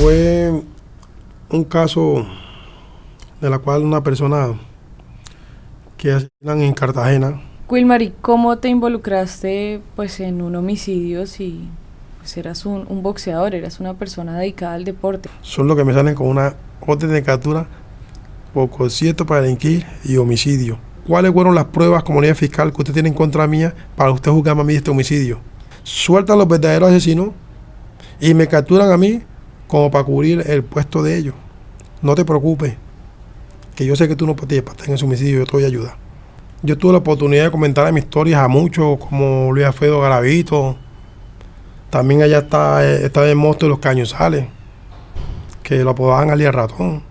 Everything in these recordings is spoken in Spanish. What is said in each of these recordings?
Fue un caso de la cual una persona que asesinan en Cartagena. Wilmar, ¿y cómo te involucraste pues en un homicidio si pues eras un boxeador, eras una persona dedicada al deporte? Son los que me salen con una orden de captura por concierto para delinquir y homicidio. ¿Cuáles fueron las pruebas, comunidad fiscal, que usted tiene en contra mía para usted juzgarme a mí este homicidio? Sueltan los verdaderos asesinos y me capturan a mí como para cubrir el puesto de ellos. No te preocupes, que yo sé que tú no participaste en ese homicidio, yo te voy a ayudar. Yo tuve la oportunidad de comentar mis historias a muchos, como Luis Alfredo Garavito. También allá está el monstruo de los Cañuzales, que lo apodaban Ali el Ratón.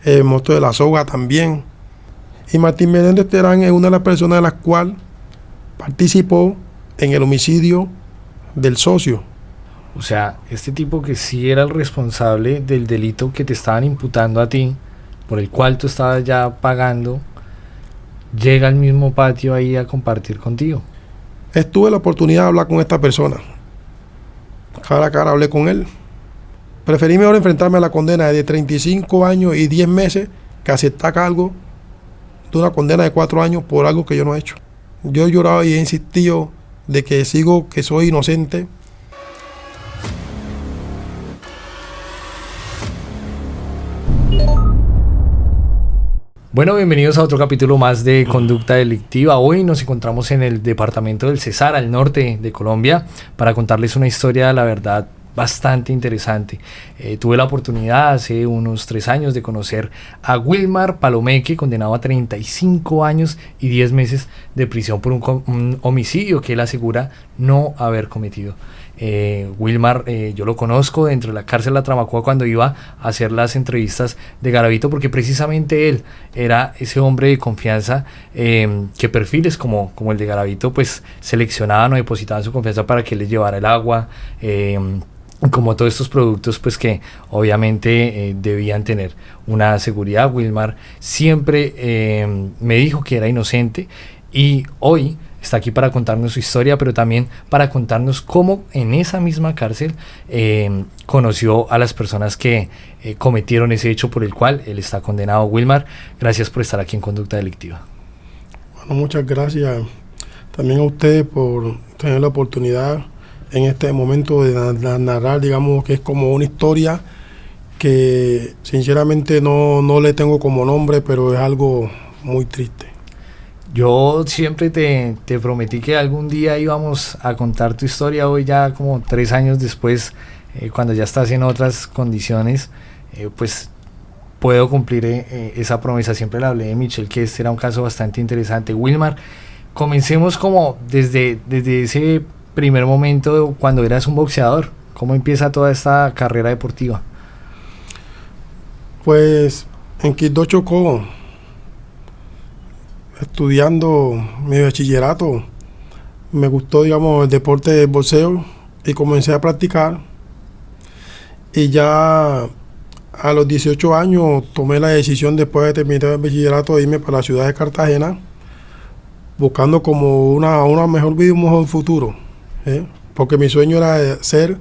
El monstruo de la Soga también. Y Martín Menéndez Terán es una de las personas de las cuales participó en el homicidio del socio. O sea, este tipo que sí era el responsable del delito que te estaban imputando a ti, por el cual tú estabas ya pagando, llega al mismo patio ahí a compartir contigo. Tuve la oportunidad de hablar con esta persona. Cara a cara hablé con él. Preferí mejor enfrentarme a la condena de 35 años y 10 meses que aceptar cargo de una condena de 4 años por algo que yo no he hecho. Yo he llorado y he insistido de que que soy inocente. Bueno, bienvenidos a otro capítulo más de Conducta Delictiva. Hoy nos encontramos en el departamento del Cesar, al norte de Colombia, para contarles una historia, la verdad, bastante interesante. Tuve la oportunidad hace unos 3 años de conocer a Wilmar Palomeque, condenado a 35 años y 10 meses de prisión por un homicidio que él asegura no haber cometido. Wilmar, yo lo conozco dentro de la cárcel de la Tramacua cuando iba a hacer las entrevistas de Garavito, porque precisamente él era ese hombre de confianza que perfiles como el de Garavito pues seleccionaban o depositaban su confianza para que él les llevara el agua, como todos estos productos pues que obviamente debían tener una seguridad. Wilmar siempre me dijo que era inocente y hoy está aquí para contarnos su historia, pero también para contarnos cómo en esa misma cárcel conoció a las personas que cometieron ese hecho por el cual él está condenado. Wilmar, gracias por estar aquí en Conducta Delictiva. Bueno, muchas gracias también a ustedes por tener la oportunidad en este momento de narrar, digamos, que es como una historia que sinceramente no le tengo como nombre, pero es algo muy triste. Yo siempre te prometí que algún día íbamos a contar tu historia. Hoy ya como 3 años después, cuando ya estás en otras condiciones, pues puedo cumplir esa promesa. Siempre le hablé de Michelle, que este era un caso bastante interesante. Wilmar, comencemos como desde ese primer momento cuando eras un boxeador. ¿Cómo empieza toda esta carrera deportiva? Pues en Quibdó, Chocó, estudiando mi bachillerato, me gustó, digamos, el deporte del boxeo y comencé a practicar. Y ya a los 18 años tomé la decisión, después de terminar el bachillerato, de irme para la ciudad de Cartagena, buscando como una mejor vida y un mejor futuro, porque mi sueño era ser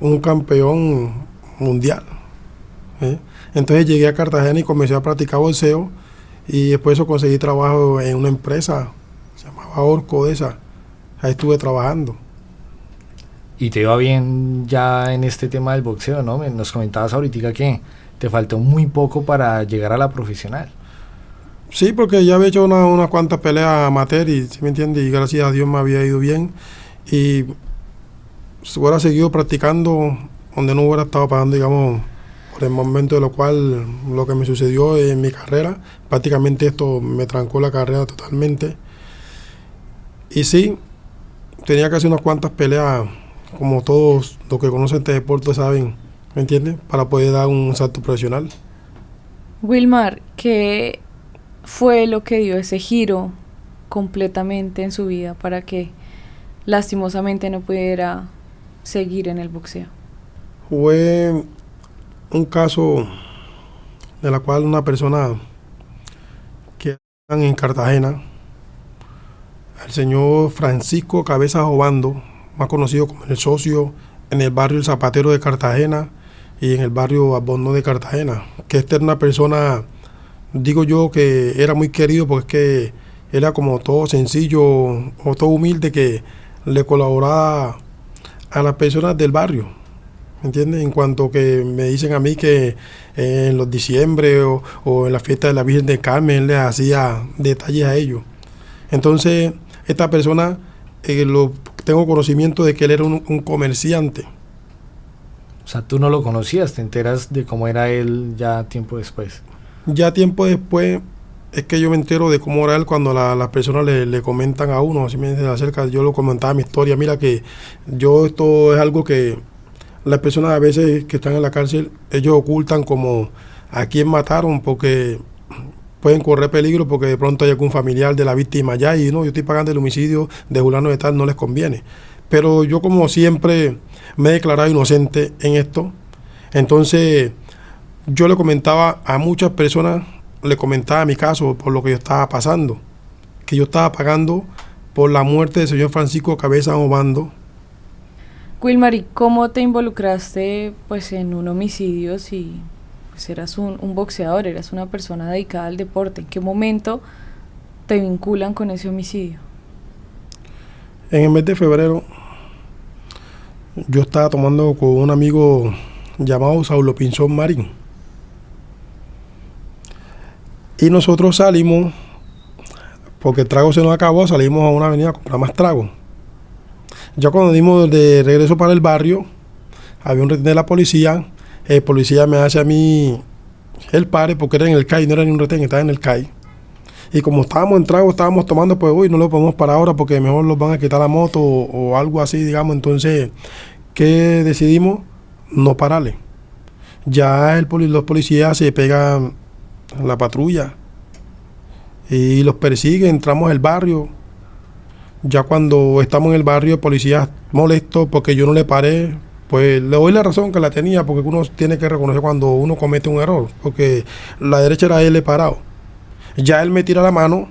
un campeón mundial. Entonces llegué a Cartagena y comencé a practicar boxeo. Y después eso conseguí trabajo en una empresa, se llamaba Orco de esa. Ahí estuve trabajando. Y te iba bien ya en este tema del boxeo, ¿no? Nos comentabas ahorita que te faltó muy poco para llegar a la profesional. Sí, porque ya había hecho unas cuantas peleas amateur y, ¿sí me entiendes? Y gracias a Dios me había ido bien. Y si hubiera seguido practicando donde no hubiera estado pagando, digamos, por el momento de lo cual lo que me sucedió en mi carrera, prácticamente esto me trancó la carrera totalmente. Y sí, tenía que hacer unas cuantas peleas, como todos los que conocen este deporte saben, ¿me entiendes? Para poder dar un salto profesional. Wilmar, ¿qué fue lo que dio ese giro completamente en su vida para que lastimosamente no pudiera seguir en el boxeo? Fue un caso de la cual una persona que están en Cartagena, el señor Francisco Cabezas Obando, más conocido como el socio, en el barrio El Zapatero de Cartagena, y en el barrio Albornoz de Cartagena. Que esta era una persona, digo yo, que era muy querido porque es que era como todo sencillo o todo humilde, que le colaboraba a las personas del barrio, ¿me entiendes? En cuanto que me dicen a mí que en los diciembre o en la fiesta de la Virgen del Carmen él les hacía detalles a ellos. Entonces, esta persona, tengo conocimiento de que él era un comerciante. O sea, tú no lo conocías, te enteras de cómo era él ya tiempo después. Ya tiempo después es que yo me entero de cómo era él cuando las personas le comentan a uno, así me acerca, yo lo comentaba mi historia, mira que esto es algo que las personas a veces que están en la cárcel, ellos ocultan como a quién mataron, porque pueden correr peligro porque de pronto hay algún familiar de la víctima allá y no, yo estoy pagando el homicidio de fulano de tal, no les conviene. Pero yo, como siempre me he declarado inocente en esto, entonces yo le comentaba a muchas personas, le comentaba mi caso por lo que yo estaba pasando, que yo estaba pagando por la muerte del señor Francisco Cabezas Obando. Wilmar, ¿y cómo te involucraste pues en un homicidio si pues eras un boxeador, eras una persona dedicada al deporte? ¿En qué momento te vinculan con ese homicidio? En el mes de febrero yo estaba tomando con un amigo llamado Saulo Pinzón Marín. Y nosotros salimos, porque el trago se nos acabó, salimos a una avenida a comprar más trago. Ya cuando dimos de regreso para el barrio, había un retén de la policía. El policía me hace a mí el pare, porque era en el CAI, no era ni un retén, estaba en el CAI. Y como estábamos en trago, estábamos tomando, pues uy, no lo podemos parar ahora porque mejor los van a quitar la moto o algo así, digamos. Entonces, ¿qué decidimos? No pararle. Ya los policías se pegan la patrulla y los persiguen, entramos al barrio. Ya cuando estamos en el barrio, el policía molesto porque yo no le paré, pues le doy la razón que la tenía, porque uno tiene que reconocer cuando uno comete un error, porque la derecha era él parado. Ya él me tira la mano,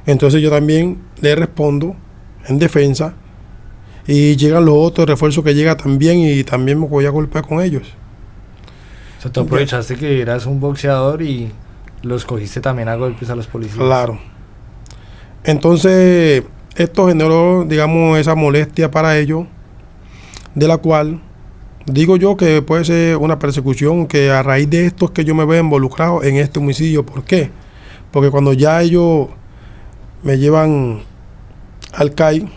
entonces yo también le respondo en defensa, y llegan los otros refuerzos que llega también, y también me voy a golpear con ellos. O sea, tú aprovechaste que eras un boxeador y los cogiste también a golpes a los policías. Claro. Entonces, esto generó, digamos, esa molestia para ellos, de la cual digo yo que puede ser una persecución, que a raíz de esto es que yo me veo involucrado en este homicidio. ¿Por qué? Porque cuando ya ellos me llevan al CAI,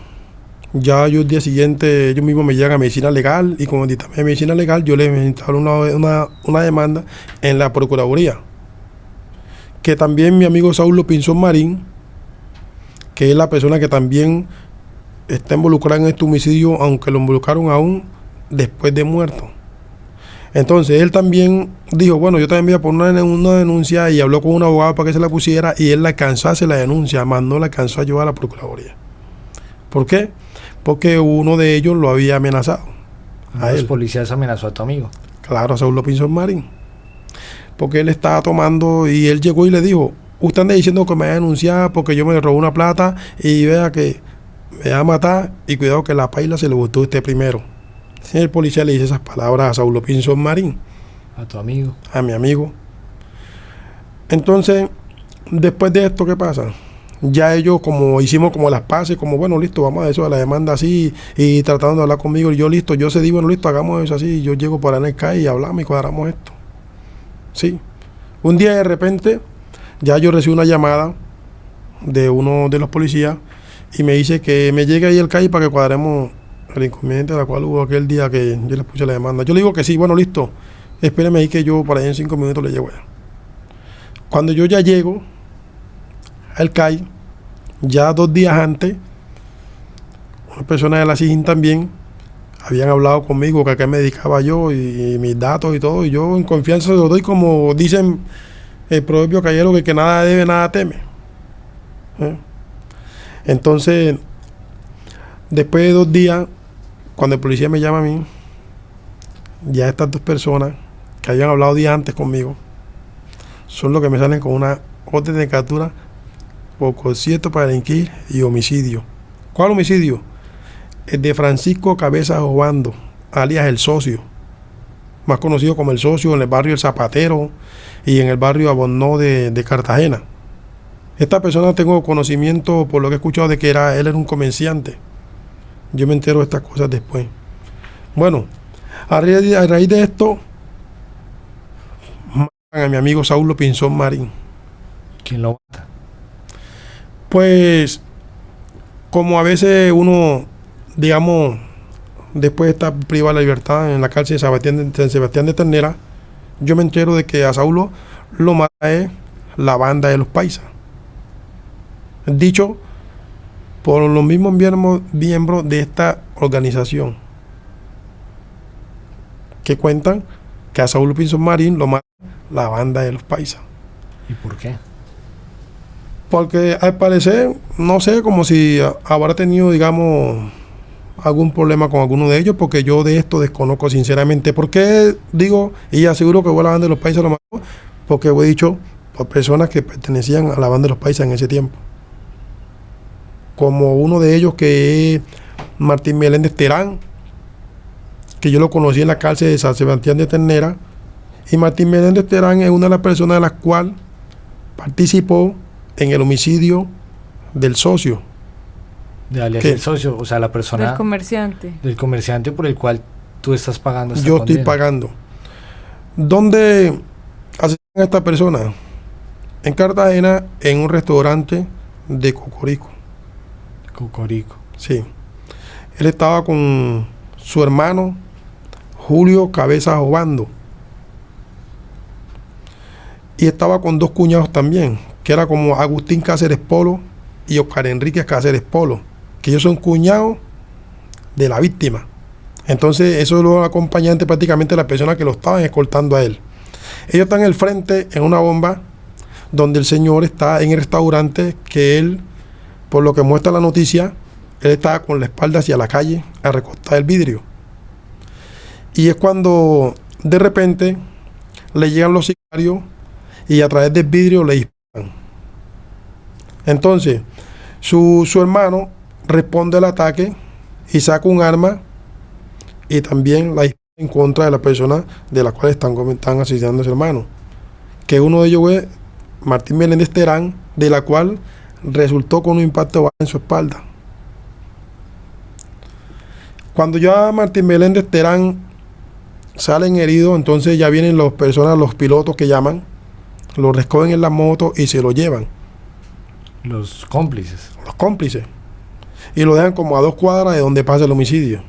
ya yo el día siguiente, ellos mismos me llegan a medicina legal, y como dictamen de medicina legal, yo les instalo una demanda en la Procuraduría. Que también mi amigo Saulo Pinzón Marín, que es la persona que también está involucrada en este homicidio, aunque lo involucraron aún después de muerto. Entonces él también dijo, bueno, yo también voy a poner una denuncia, y habló con un abogado para que se la pusiera, y él la alcanzó a hacer la denuncia, más no la alcanzó a llevar a la Procuraduría. ¿Por qué? Porque uno de ellos lo había amenazado. Los policías amenazó a tu amigo. Claro, a Saulo Pinzón Marín. Porque él estaba tomando y él llegó y le dijo, usted anda diciendo que me va a denunciar porque yo me le robé una plata y vea que me va a matar, y cuidado que la paila se le gustó a usted primero. El policía le dice esas palabras a Saulo Pinzón Marín. A tu amigo. A mi amigo. Entonces, después de esto, ¿qué pasa? Ya ellos, como hicimos como las paces, como bueno, listo, vamos a eso, a la demanda así, y tratando de hablar conmigo, y yo listo, yo cedí, bueno, listo, hagamos eso así, yo llego para el CAI y hablamos y cuadramos esto. Sí. Un día de repente, ya yo recibo una llamada de uno de los policías y me dice que me llegue ahí al CAI para que cuadremos el inconveniente de la cual hubo aquel día que yo le puse la demanda. Yo le digo que sí, bueno, listo, espéreme ahí que yo por ahí en 5 minutos le llego allá. Cuando yo ya llego al CAI, ya 2 días antes, una persona de la SIJIN también habían hablado conmigo que a qué me dedicaba yo y mis datos y todo, y yo en confianza se lo doy, como dicen el proverbio callero, que el que nada debe, nada teme. Entonces, después de 2 días, cuando el policía me llama a mí, ya estas 2 personas que habían hablado días antes conmigo son los que me salen con una orden de captura por concierto para delinquir y homicidio. ¿Cuál homicidio? El de Francisco Cabezas Obando, alias el socio. más conocido como El Socio, en el barrio El Zapatero y en el barrio Abonó de Cartagena. Esta persona tengo conocimiento, por lo que he escuchado, de que él era un comerciante. Yo me entero de estas cosas después. Bueno, a raíz de esto, matan a mi amigo Saulo Pinzón Marín. ¿Quién lo mata? Pues, como a veces uno, digamos, después de estar privado de la libertad en la cárcel de San Sebastián de Ternera, yo me entero de que a Saulo lo mata la banda de los paisas. Dicho por los mismos miembros de esta organización, que cuentan que a Saulo Pinzón Marín lo mata la banda de los paisas. ¿Y por qué? Porque al parecer, no sé, como si habrá tenido, digamos, algún problema con alguno de ellos, porque yo de esto desconozco sinceramente. ¿Por qué digo y aseguro que fue la banda de los paisas lo mató? Porque he dicho por personas que pertenecían a la banda de los paisas en ese tiempo. Como uno de ellos, que es Martín Meléndez Terán, que yo lo conocí en la cárcel de San Sebastián de Ternera. Y Martín Meléndez Terán es una de las personas de las cuales participó en el homicidio del socio. De alias el socio, o sea, la persona... Del comerciante. Del comerciante por el cual tú estás pagando esta Yo condena. estoy pagando. ¿Dónde asesinan a esta persona? En Cartagena, en un restaurante de Cocorico. Cocorico. Sí. Él estaba con su hermano Julio Cabezas Obando. Y estaba con dos cuñados también, que era como Agustín Cáceres Polo y Oscar Enríquez Cáceres Polo, que ellos son cuñados de la víctima. Entonces, eso es los acompañantes prácticamente de las personas que lo estaban escoltando a él. Ellos están en el frente en una bomba donde el señor está en el restaurante, que él, por lo que muestra la noticia, él estaba con la espalda hacia la calle a recostar el vidrio. Y es cuando de repente le llegan los sicarios y a través del vidrio le disparan. Entonces, su hermano responde al ataque y saca un arma y también la dispara en contra de la persona de la cual están asesinando a su hermano, que uno de ellos es Martín Meléndez Terán, de la cual resultó con un impacto de bala en su espalda. Cuando ya Martín Meléndez Terán salen heridos, entonces ya vienen los pilotos que llaman, lo recogen en la moto y se lo llevan. Los cómplices. Los cómplices. Y lo dejan como a 2 cuadras de donde pasa el homicidio.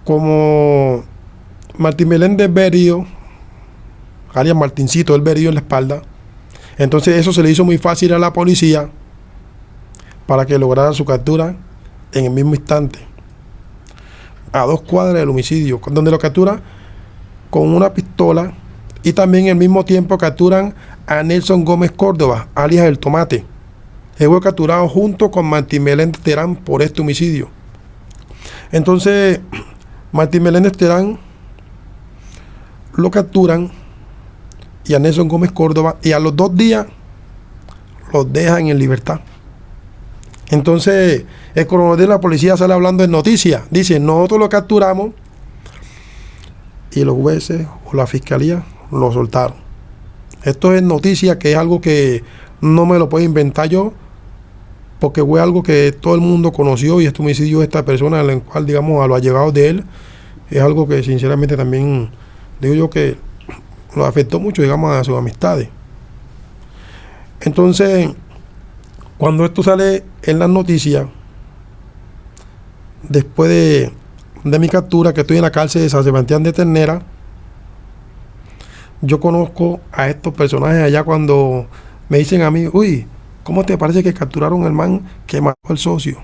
Como Martín Meléndez ve herido, alias Martincito, él ve herido en la espalda, entonces eso se le hizo muy fácil a la policía para que lograra su captura en el mismo instante. A 2 cuadras del homicidio, donde lo captura con una pistola, y también al mismo tiempo capturan a Nelson Gómez Córdoba, alias El Tomate. Él fue capturado junto con Martín Meléndez Terán por este homicidio. Entonces, Martín Meléndez Terán lo capturan, y a Nelson Gómez Córdoba, y a los 2 días los dejan en libertad. Entonces, el coronel de la policía sale hablando en noticias. Dice, nosotros lo capturamos y los jueces o la fiscalía lo soltaron. Esto es noticia, que es algo que no me lo puedo inventar yo, porque fue algo que todo el mundo conoció, y este homicidio de esta persona, en el cual, digamos, a los allegados de él, es algo que sinceramente también digo yo que lo afectó mucho, digamos, a sus amistades. Entonces, cuando esto sale en las noticias, después de mi captura, que estoy en la cárcel de San Sebastián de Ternera, yo conozco a estos personajes allá cuando me dicen a mí, uy, ¿cómo te parece que capturaron al man que mató al socio?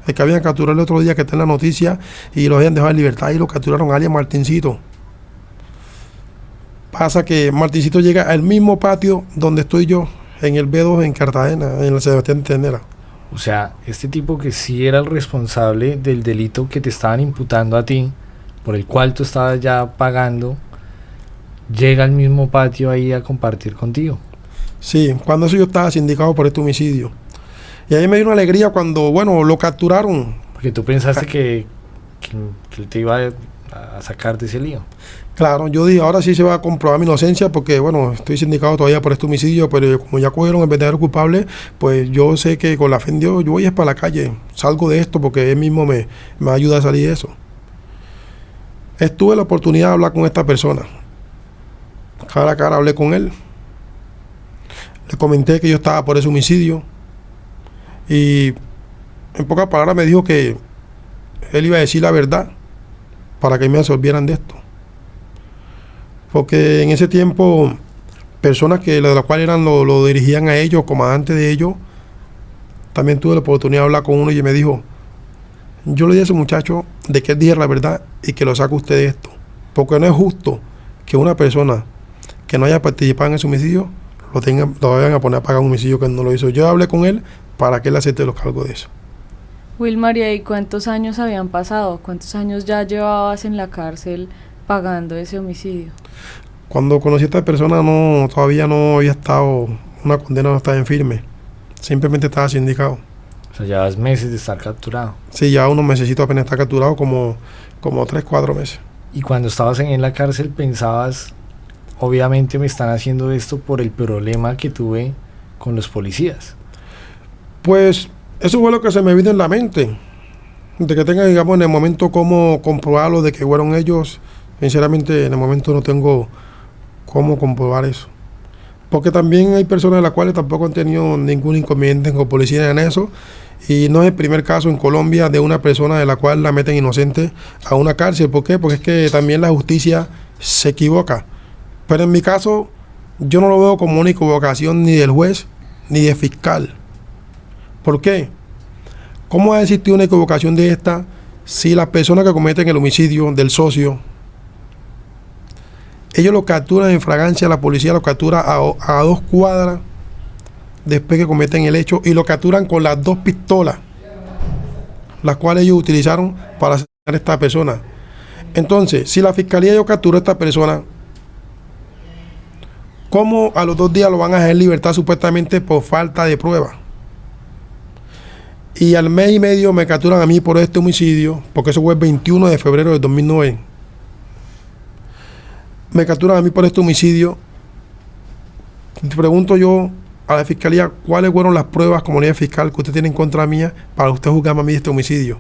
El que habían capturado el otro día, que está en la noticia, y lo habían dejado en libertad, y lo capturaron, alias Martincito. Pasa que Martincito llega al mismo patio donde estoy yo, en el B2 en Cartagena, en el Sebastián de Ternera. O sea, este tipo que sí era el responsable del delito que te estaban imputando a ti, por el cual tú estabas ya pagando, llega al mismo patio ahí a compartir contigo. Sí, cuando eso yo estaba sindicado por este homicidio. Y a mí me dio una alegría cuando, bueno, lo capturaron. Porque tú pensaste que él te iba a sacar de ese lío. Claro, yo dije, ahora sí se va a comprobar mi inocencia porque, bueno, estoy sindicado todavía por este homicidio, pero como ya cogieron el verdadero culpable, pues yo sé que con la fe en Dios yo voy a ir para la calle, salgo de esto porque él mismo me ayuda a salir de eso. Tuve la oportunidad de hablar con esta persona. Cara a cara hablé con él. Le comenté que yo estaba por ese homicidio. Y en pocas palabras me dijo que él iba a decir la verdad para que me absolvieran de esto. Porque en ese tiempo, personas que de las cuales lo dirigían a ellos, comandantes de ellos, también tuve la oportunidad de hablar con uno y me dijo, yo le dije a ese muchacho de que él dijera la verdad y que lo saque usted de esto. Porque no es justo que una persona que no haya participado en ese homicidio lo vayan a poner a pagar un homicidio que él no lo hizo. Yo hablé con él para que él acepte los cargos de eso. Wilmar, ¿y cuántos años habían pasado? ¿Cuántos años ya llevabas en la cárcel pagando ese homicidio? Cuando conocí a esta persona todavía no había estado, una condena no estaba en firme. Simplemente estaba sindicado. O sea, llevas meses de estar capturado. Sí, ya unos mesecitos apenas está capturado, como 3, 4 meses. Y cuando estabas en la cárcel pensabas, obviamente me están haciendo esto por el problema que tuve con los policías. Pues eso fue lo que se me vino en la mente. De que tenga, digamos, en el momento cómo comprobarlo, de que fueron ellos. Sinceramente, en el momento no tengo cómo comprobar eso. Porque también hay personas de las cuales tampoco han tenido ningún inconveniente con policía en eso. Y no es el primer caso en Colombia de una persona de la cual la meten inocente a una cárcel. ¿Por qué? Porque es que también la justicia se equivoca. Pero en mi caso, yo no lo veo como una equivocación ni del juez ni del fiscal. ¿Por qué? ¿Cómo va a existir una equivocación de esta si las personas que cometen el homicidio del socio, ellos lo capturan en fragancia, la policía lo captura a 2 cuadras después que cometen el hecho y lo capturan con las 2 pistolas, las cuales ellos utilizaron para asesinar a esta persona? Entonces, si la fiscalía yo capturó a esta persona, ¿cómo a los 2 días lo van a dejar en libertad supuestamente por falta de prueba? Y al mes y medio me capturan a mí por este homicidio, porque eso fue el 21 de febrero del 2009. Me capturan a mí por este homicidio. Te pregunto yo a la fiscalía, ¿cuáles fueron las pruebas, comunidad fiscal, que usted tiene en contra mía para usted juzgarme a mí de este homicidio?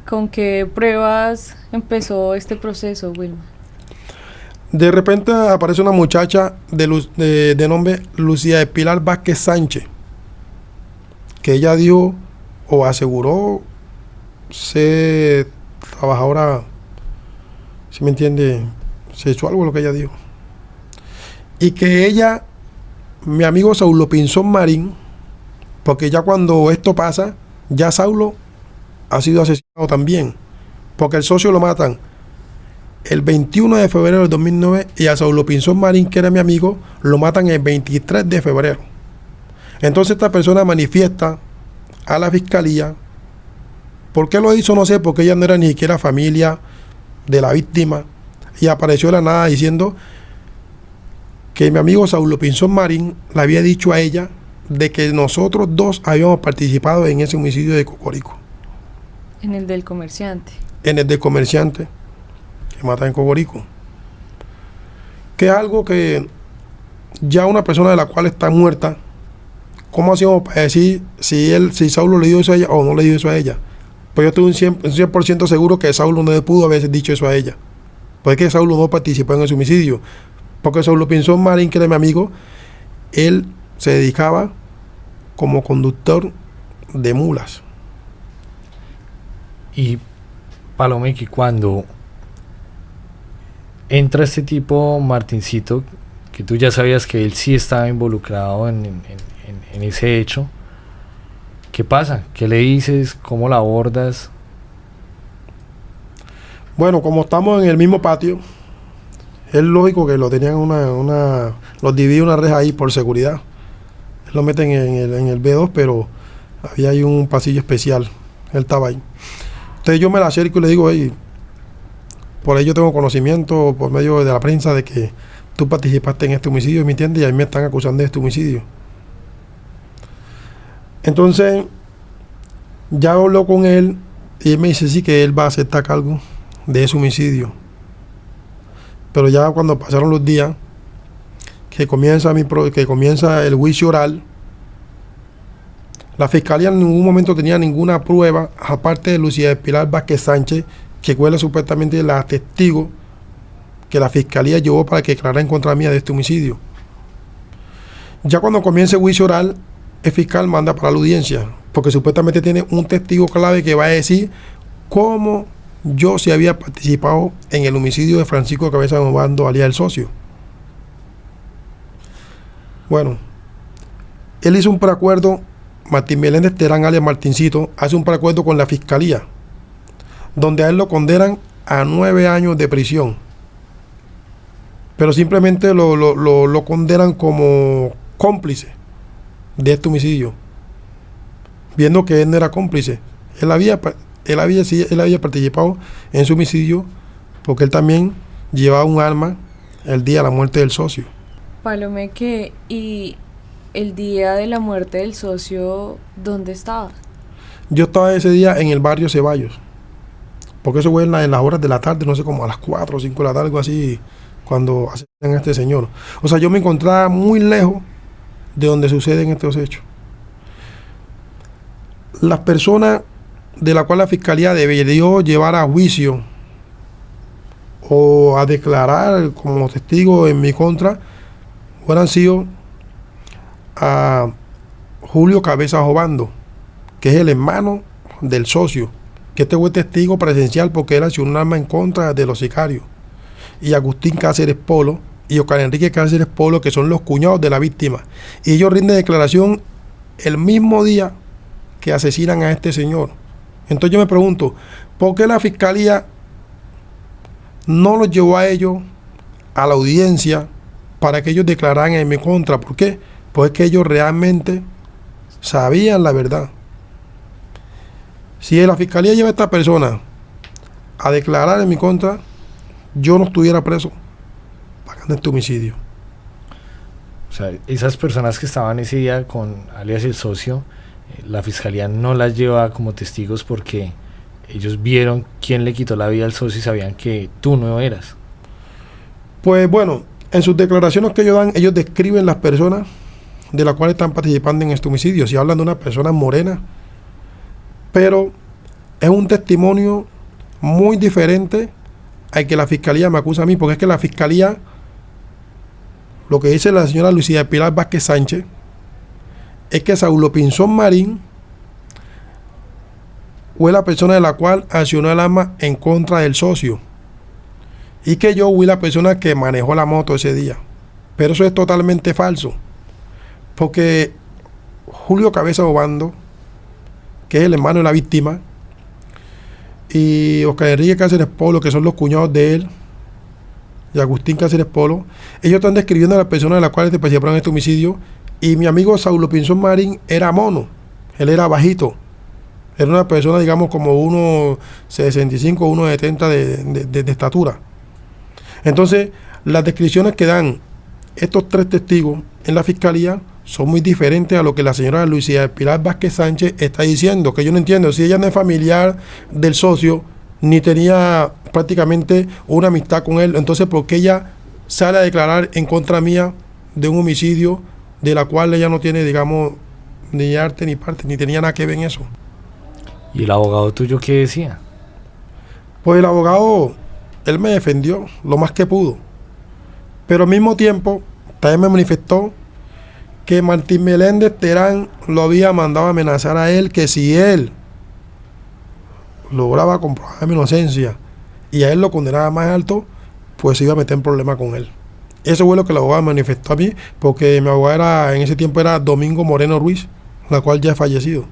¿Con qué pruebas empezó este proceso, Wilmar? De repente aparece una muchacha de nombre Lucía de Pilar Vázquez Sánchez, que ella dio o aseguró ser trabajadora, si me entiende, sexual o lo que ella dijo. Y que ella, mi amigo Saulo Pinzón Marín, porque ya cuando esto pasa, ya Saulo ha sido asesinado también, porque el socio lo matan el 21 de febrero del 2009 y a Saulo Pinzón Marín, que era mi amigo, lo matan el 23 de febrero. Entonces esta persona manifiesta a la fiscalía. ¿Por qué lo hizo? No sé, porque ella no era ni siquiera familia de la víctima y apareció de la nada diciendo que mi amigo Saulo Pinzón Marín le había dicho a ella de que nosotros 2 habíamos participado en ese homicidio de Cocorico. En el del comerciante. En el del comerciante que mata en Cocorico. Que es algo que ya una persona de la cual está muerta, ¿cómo hacíamos para decir si Saulo le dio eso a ella o no le dio eso a ella? Pues yo estoy un 100% seguro que Saulo no le pudo haber dicho eso a ella. Porque Saulo no participó en ese homicidio. Porque Saulo Pinzón Marín, que era mi amigo, él se dedicaba como conductor de mulas. Y Palomeque, cuando entra este tipo, Martincito, que tú ya sabías que él sí estaba involucrado en ese hecho, ¿qué pasa? ¿Qué le dices? ¿Cómo la abordas? Bueno, como estamos en el mismo patio, es lógico que lo tenían los divide una reja ahí por seguridad. Lo meten en el B2, pero había ahí un pasillo especial. Él estaba ahí. Entonces yo me la acerco y le digo, hey, por ahí yo tengo conocimiento por medio de la prensa de que tú participaste en este homicidio, ¿me entiendes? Y a mí me están acusando de este homicidio. Entonces, ya habló con él y él me dice sí que él va a aceptar cargo de ese homicidio. Pero ya cuando pasaron los días, que comienza el juicio oral, la fiscalía en ningún momento tenía ninguna prueba, aparte de Lucía del Pilar Vázquez Sánchez, que fue supuestamente la testigo que la fiscalía llevó para que declarara en contra mía de este homicidio. Ya cuando comienza el juicio oral, el fiscal manda para la audiencia, porque supuestamente tiene un testigo clave que va a decir cómo yo sí había participado en el homicidio de Francisco Cabeza Obando, alias el socio. Bueno, él hizo un preacuerdo, Martín Meléndez Terán, alias Martincito, hace un preacuerdo con la fiscalía, donde a él lo condenan a 9 años de prisión. Pero simplemente lo condenan como cómplice de este homicidio, viendo que él no era cómplice. Él había participado en su homicidio porque él también llevaba un arma el día de la muerte del socio. Palomeque, y el día de la muerte del socio, ¿dónde estabas? Yo estaba ese día en el barrio Ceballos, porque eso fue en las horas de la tarde, no sé, como a las 4 o 5 de la tarde, algo así, cuando asesinan a este señor. O sea, yo me encontraba muy lejos de donde suceden estos hechos. Las personas de las cuales la fiscalía debió llevar a juicio o a declarar como testigo en mi contra hubieran sido a Julio Cabeza Obando, que es el hermano del socio, que este fue testigo presencial porque él accionó un arma en contra de los sicarios, y Agustín Cáceres Polo y Oscar Enrique Cáceres Polo, que son los cuñados de la víctima, y ellos rinden declaración el mismo día que asesinan a este señor. Entonces yo me pregunto, ¿por qué la fiscalía no los llevó a ellos a la audiencia para que ellos declararan en mi contra? ¿Por qué? Pues es que ellos realmente sabían la verdad. Si la fiscalía lleva a esta persona a declarar en mi contra, yo no estuviera preso pagando este homicidio. O sea, esas personas que estaban ese día con alias el socio, la fiscalía no las lleva como testigos porque ellos vieron quién le quitó la vida al socio y sabían que tú no eras. Pues bueno, en sus declaraciones que ellos dan, ellos describen las personas de las cuales están participando en este homicidio. Si hablan de una persona morena, pero es un testimonio muy diferente al que la fiscalía me acusa a mí, porque es que la fiscalía, lo que dice la señora Lucía del Pilar Vázquez Sánchez, es que Saulo Pinzón Marín fue la persona de la cual accionó el arma en contra del socio, y que yo fui la persona que manejó la moto ese día. Pero eso es totalmente falso, porque Julio Cabeza Obando, que es el hermano de la víctima, y Oscar Enrique Cáceres Polo, que son los cuñados de él, y Agustín Cáceres Polo, ellos están describiendo a las personas de las cuales participaron en este homicidio. Y mi amigo Saulo Pinzón Marín era mono, él era bajito, era una persona, digamos, como 1,65, 1,70 de estatura. Entonces, las descripciones que dan estos 3 testigos en la fiscalía son muy diferentes a lo que la señora Lucía del Pilar Vázquez Sánchez está diciendo, que yo no entiendo. Si ella no es familiar del socio, ni tenía prácticamente una amistad con él, entonces ¿por qué ella sale a declarar en contra mía de un homicidio de la cual ella no tiene, digamos, ni arte ni parte, ni tenía nada que ver en eso? ¿Y el abogado tuyo qué decía? Pues el abogado, él me defendió lo más que pudo, pero al mismo tiempo también me manifestó que Martín Meléndez Terán lo había mandado a amenazar a él, que si él lograba comprobar mi inocencia y a él lo condenaba más alto, pues se iba a meter en problemas con él. Eso fue lo que el abogado manifestó a mí, porque mi abogado en ese tiempo era Domingo Moreno Ruiz, la cual ya ha fallecido.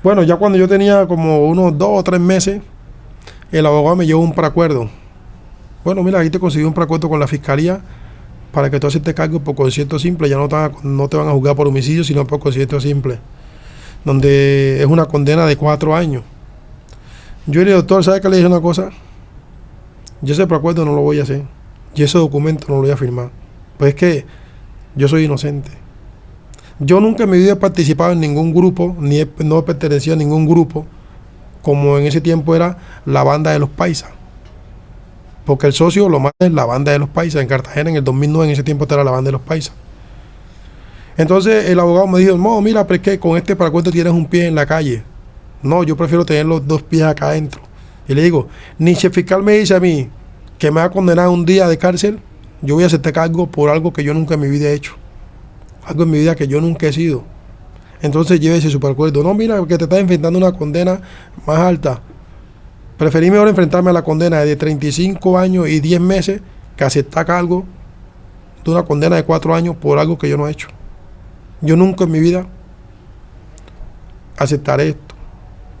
Bueno, ya cuando yo tenía como unos 2 o 3 meses, el abogado me llevó un preacuerdo. Bueno, mira, aquí te conseguí un preacuerdo con la fiscalía para que tú aceptes cargo por concierto simple. Ya no te van a juzgar por homicidio, sino por concierto simple, donde es una condena de 4 años. Yo le dije, doctor, ¿sabe qué le dije una cosa? Yo ese preacuerdo no lo voy a hacer, y ese documento no lo voy a firmar, pues es que yo soy inocente. Yo nunca en mi vida he participado en ningún grupo, no he pertenecido a ningún grupo, como en ese tiempo era la banda de los paisas. Porque el socio lo mata es la banda de los paisas en Cartagena en el 2009, en ese tiempo era la banda de los paisas. Entonces el abogado me dijo, no, mira, pero es que con este para cuánto tienes un pie en la calle. No, yo prefiero tener los 2 pies acá adentro. Y le digo, ni si el fiscal me dice a mí que me va a condenar un día de cárcel, yo voy a hacerte cargo por algo que yo nunca en mi vida he hecho. Algo en mi vida que yo nunca he sido. Entonces llévese su acuerdo. No, mira, que te estás enfrentando a una condena más alta. Preferí mejor enfrentarme a la condena de 35 años y 10 meses que aceptar cargo de una condena de 4 años por algo que yo no he hecho. Yo nunca en mi vida aceptaré esto.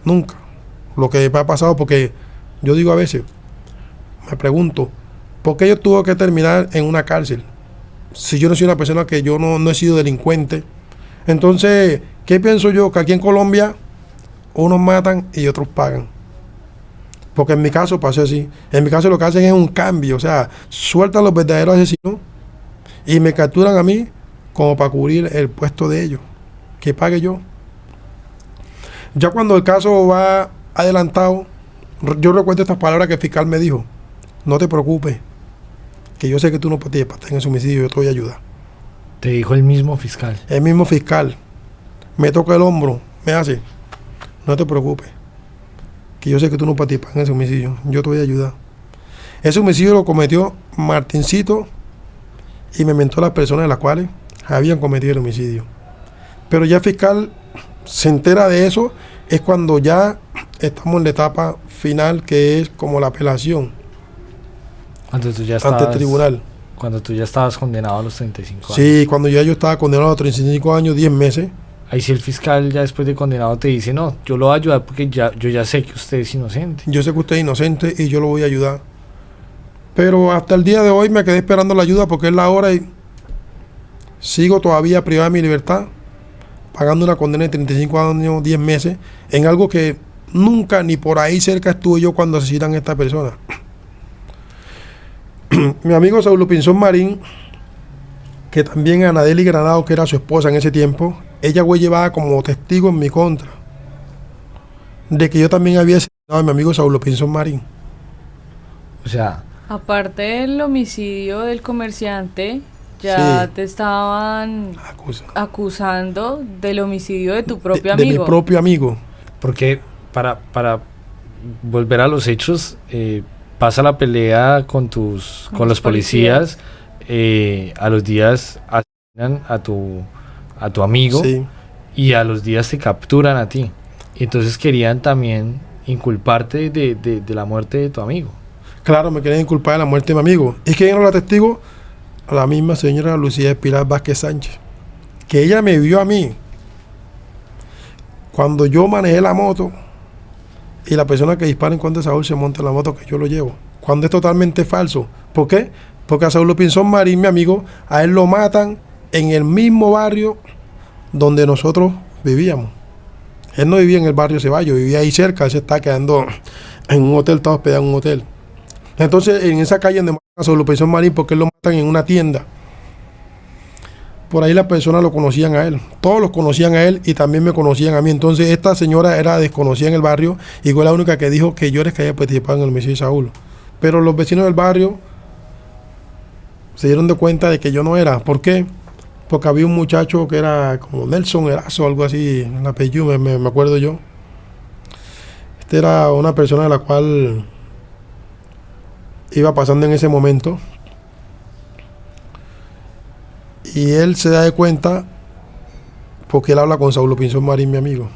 Nunca. Lo que me ha pasado, porque yo digo a veces, me pregunto, ¿por qué yo tuve que terminar en una cárcel? Si yo no soy una persona que yo no he sido delincuente. Entonces, ¿qué pienso yo? Que aquí en Colombia unos matan y otros pagan. Porque en mi caso pasó así. En mi caso lo que hacen es un cambio. O sea, sueltan los verdaderos asesinos y me capturan a mí como para cubrir el puesto de ellos. Que pague yo. Ya cuando el caso va adelantado, yo recuerdo estas palabras que el fiscal me dijo. No te preocupes, que yo sé que tú no participaste en ese homicidio, yo te voy a ayudar. Te dijo el mismo fiscal. El mismo fiscal me toca el hombro, me hace, no te preocupes, que yo sé que tú no participas en ese homicidio, yo te voy a ayudar. Ese homicidio lo cometió Martincito y me mentó las personas de las cuales habían cometido el homicidio. Pero ya el fiscal se entera de eso, es cuando ya estamos en la etapa final, que es como la apelación Cuando tú ya ante el estabas, tribunal. cuando tú ya estabas condenado a los 35 años. Sí, cuando ya yo estaba condenado a 35 años, 10 meses. Ahí sí el fiscal ya después de condenado te dice, no, yo lo voy a ayudar porque yo ya sé que usted es inocente. Yo sé que usted es inocente y yo lo voy a ayudar. Pero hasta el día de hoy me quedé esperando la ayuda porque es la hora y sigo todavía privado de mi libertad, pagando una condena de 35 años, 10 meses, en algo que nunca ni por ahí cerca estuve yo cuando asesinan a esta persona. Mi amigo Saulo Pinzón Marín, que también Anadeli Granado, que era su esposa en ese tiempo, ella fue llevada como testigo en mi contra de que yo también había asesinado a mi amigo Saulo Pinzón Marín. O sea, Aparte del homicidio del comerciante, ya Sí. te estaban Acusa. acusando del homicidio de tu propio De mi amigo. propio amigo. porque para volver a los hechos, pasa la pelea con Con los los policías, a los días asesinan a tu amigo Sí. y a los días te capturan a ti. Y entonces querían también inculparte de la muerte de tu amigo. Claro, me quieren inculpar de la muerte de mi amigo. ¿Y quién era la testigo? La misma señora Lucía Espiral Vázquez Sánchez, que ella me vio a mí cuando yo manejé la moto y la persona que dispara en contra de Saúl se monta en la moto que yo lo llevo. Cuando es totalmente falso. ¿Por qué? Porque a Saulo Pinzón Marín, mi amigo, a él lo matan en el mismo barrio donde nosotros vivíamos. Él no vivía en el barrio Ceballos, vivía ahí cerca, él se está quedando en un hotel, estaba hospedado en un hotel. Entonces, en esa calle donde matan a Saulo Pinzón Marín, porque él lo matan en una tienda. Por ahí las personas lo conocían a él, todos los conocían a él y también me conocían a mí. Entonces esta señora era desconocida en el barrio y fue la única que dijo que yo era que había participado en el homicidio de Saúl. Pero los vecinos del barrio se dieron de cuenta de que yo no era. ¿Por qué? Porque había un muchacho que era como Nelson Erazo, algo así, el apellido me acuerdo yo. Este era una persona de la cual iba pasando en ese momento. Y él se da de cuenta porque él habla con Saulo Pinzón Marín, mi amigo.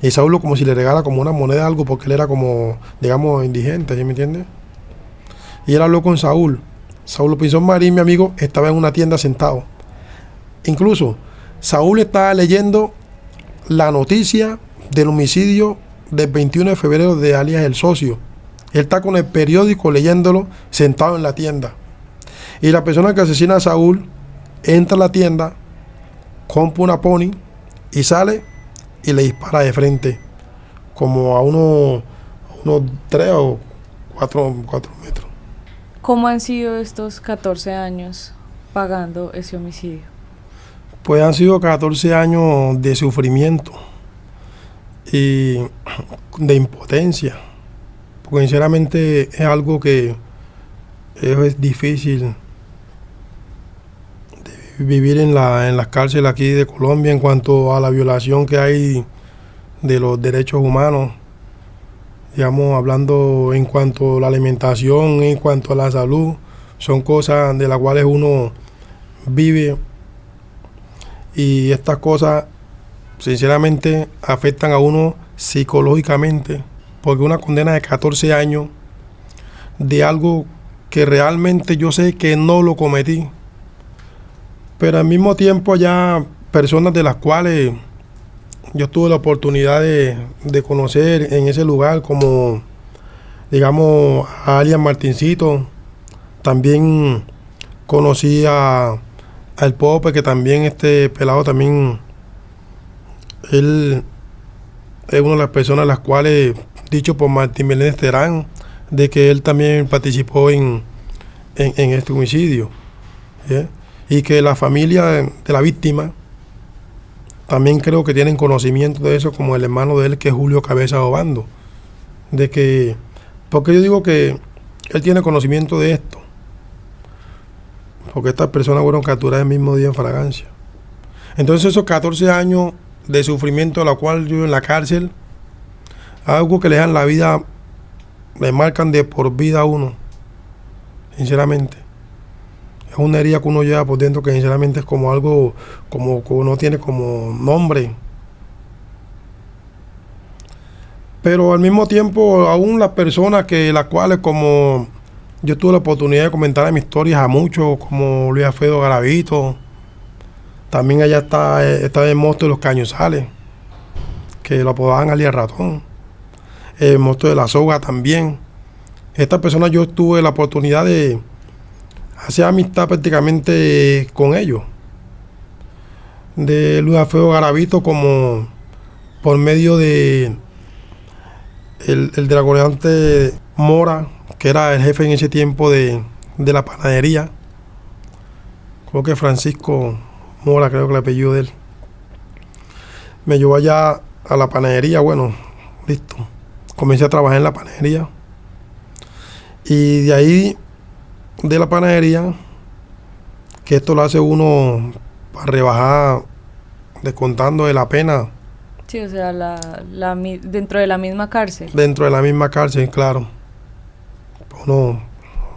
Y Saulo como si le regala como una moneda algo porque él era como, digamos, indigente, ¿sí me entiendes? Y él habló con Saúl. Saulo Pinzón Marín, mi amigo, estaba en una tienda sentado. Incluso Saúl estaba leyendo la noticia del homicidio del 21 de febrero de alias El Socio. Él está con el periódico leyéndolo sentado en la tienda. Y la persona que asesina a Saúl entra a la tienda, compra una pony y sale y le dispara de frente, como a unos 3 o 4 metros. ¿Cómo han sido estos 14 años pagando ese homicidio? Pues han sido 14 años de sufrimiento y de impotencia, porque sinceramente es algo que es difícil de vivir en las cárceles aquí de Colombia en cuanto a la violación que hay de los derechos humanos, digamos, hablando en cuanto a la alimentación, en cuanto a la salud, son cosas de las cuales uno vive y estas cosas sinceramente afectan a uno psicológicamente, porque una condena de 14 años de algo que realmente yo sé que no lo cometí, pero al mismo tiempo ya personas de las cuales yo tuve la oportunidad de conocer en ese lugar, como digamos a Alias Martincito, también conocí al Pope, que también este pelado también, él es una de las personas las cuales, dicho por Martín Meléndez Terán, de que él también participó en este homicidio, ¿sí? Y que la familia de la víctima también creo que tienen conocimiento de eso, como el hermano de él, que es Julio Cabeza Obando, de que, porque yo digo que él tiene conocimiento de esto, porque estas personas fueron capturadas el mismo día en Fragancia. Entonces esos 14 años de sufrimiento, a la cual yo en la cárcel, algo que le dan la vida, le marcan de por vida a uno, sinceramente. Es una herida que uno lleva por dentro que sinceramente es como algo, como que no tiene como nombre. Pero al mismo tiempo, aún las personas que las cuales, como yo tuve la oportunidad de comentar mis historias a muchos, como Luis Alfredo Garavito, también allá está el monstruo de los Cañuzales, que lo apodaban alias Ratón, el monstruo de la Soga también. Estas personas yo tuve la oportunidad de hacer amistad prácticamente con ellos. De Luis Alfredo Garavito, como por medio de el dragoneante Mora, que era el jefe en ese tiempo de la panadería. Creo que Francisco Mora, creo que el apellido de él. Me llevó allá a la panadería, bueno, listo. Comencé a trabajar en la panadería. Y de ahí, de la panadería, que esto lo hace uno para rebajar, descontando de la pena. Sí, o sea, dentro de la misma cárcel. Dentro de la misma cárcel, claro. Uno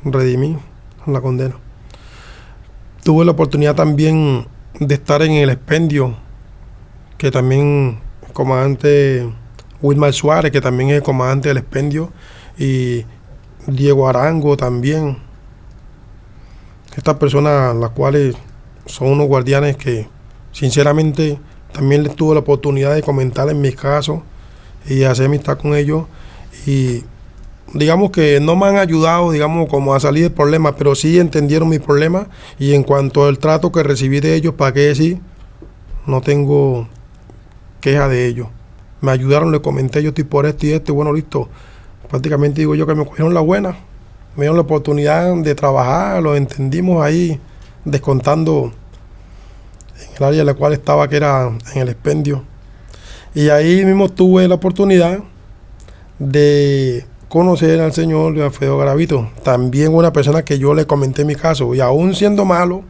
redimí la condena. Tuve la oportunidad también de estar en el expendio, que también el comandante Wilmar Suárez, que también es el comandante del expendio, y Diego Arango también. Estas personas, las cuales son unos guardianes que sinceramente también les tuve la oportunidad de comentar en mis casos y hacer amistad con ellos, y digamos que no me han ayudado, digamos, como a salir del problema, pero sí entendieron mi problema, y en cuanto al trato que recibí de ellos, para qué decir, no tengo queja de ellos. Me ayudaron, les comenté, yo estoy por esto y esto, y bueno, listo. Prácticamente digo yo que me cogieron la buena, me dieron la oportunidad de trabajar, lo entendimos ahí, descontando en el área en la cual estaba, que era en el expendio. Y ahí mismo tuve la oportunidad de conocer al señor Luis Alfredo Garavito, también una persona que yo le comenté mi caso, y aún siendo malo,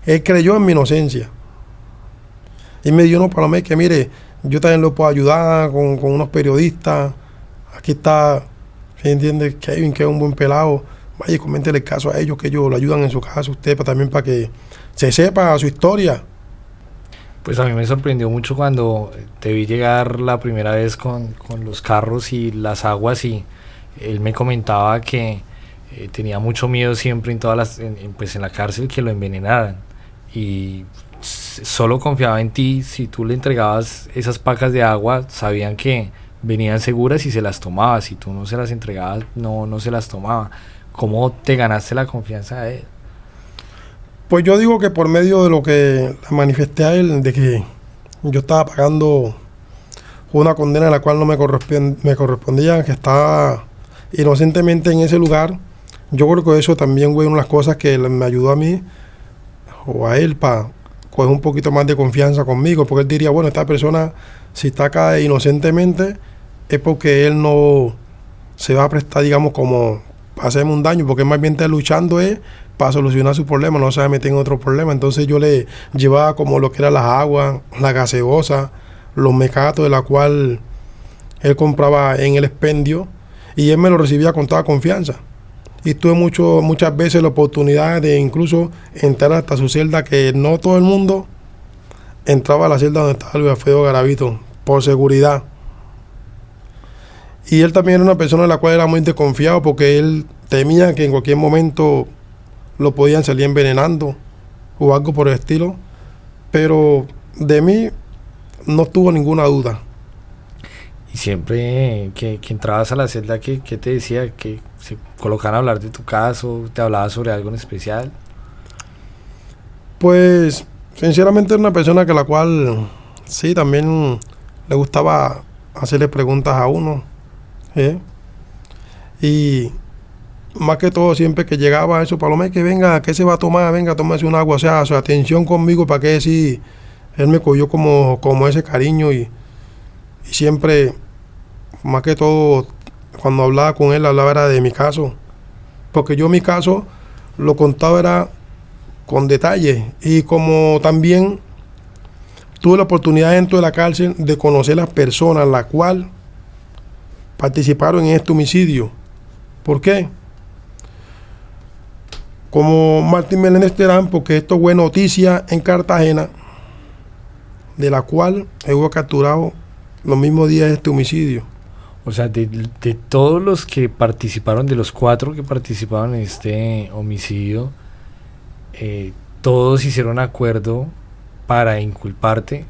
él creyó en mi inocencia. Y me dio una palabra que mire, yo también lo puedo ayudar con unos periodistas. Aquí está, ¿se entiende? Kevin, que es un buen pelado. Vaya y coméntele el caso a ellos, que ellos lo ayudan en su caso, usted también, para que se sepa su historia. Pues a mí me sorprendió mucho cuando te vi llegar la primera vez con los carros y las aguas, y él me comentaba que tenía mucho miedo siempre en todas pues en la cárcel, que lo envenenaran, y solo confiaba en ti. Si tú le entregabas esas pacas de agua, sabían que venían seguras y se las tomaba. Si tú no se las entregabas, no se las tomaba. ¿Cómo te ganaste la confianza de él? Pues yo digo que por medio de lo que le manifesté a él, de que yo estaba pagando una condena a la cual no me correspondía, que estaba inocentemente en ese lugar. Yo creo que eso también fue una de las cosas que me ayudó a mí o a él para coger un poquito más de confianza conmigo, porque él diría, bueno, esta persona, si está acá inocentemente, es porque él no se va a prestar, digamos, como para hacerme un daño, porque más bien está luchando es para solucionar su problema, no se va a meter en otro problema. Entonces yo le llevaba como lo que era las aguas, la gaseosa, los mecatos, de la cual él compraba en el expendio, y él me lo recibía con toda confianza. Y tuve muchas veces la oportunidad de incluso entrar hasta su celda, que no todo el mundo entraba a la celda donde estaba Luis Alfredo Garavito, por seguridad. Y él también era una persona de la cual era muy desconfiado, porque él temía que en cualquier momento lo podían salir envenenando o algo por el estilo. Pero de mí no tuvo ninguna duda. Y siempre que entrabas a la celda, ¿qué te decía? ¿Que se colocaban a hablar de tu caso? ¿Te hablaba sobre algo en especial? Pues sinceramente era una persona que la cual sí también le gustaba hacerle preguntas a uno, ¿eh? Y más que todo, siempre que llegaba eso, Palomé, que venga, ¿qué se va a tomar? Venga, tómese un agua. O sea, su atención conmigo, para que decir, él me cogió como ese cariño, y siempre, más que todo, cuando hablaba con él, hablaba era de mi caso. Porque yo mi caso lo contaba era con detalle. Y como también tuve la oportunidad dentro de la cárcel de conocer las personas las cuales participaron en este homicidio. ¿Por qué? Como Martín Meléndez Terán, porque esto fue noticia en Cartagena, de la cual hubo capturado los mismos días de este homicidio. O sea, de todos los que participaron, de los 4 que participaron en este homicidio, todos hicieron acuerdo para inculparte,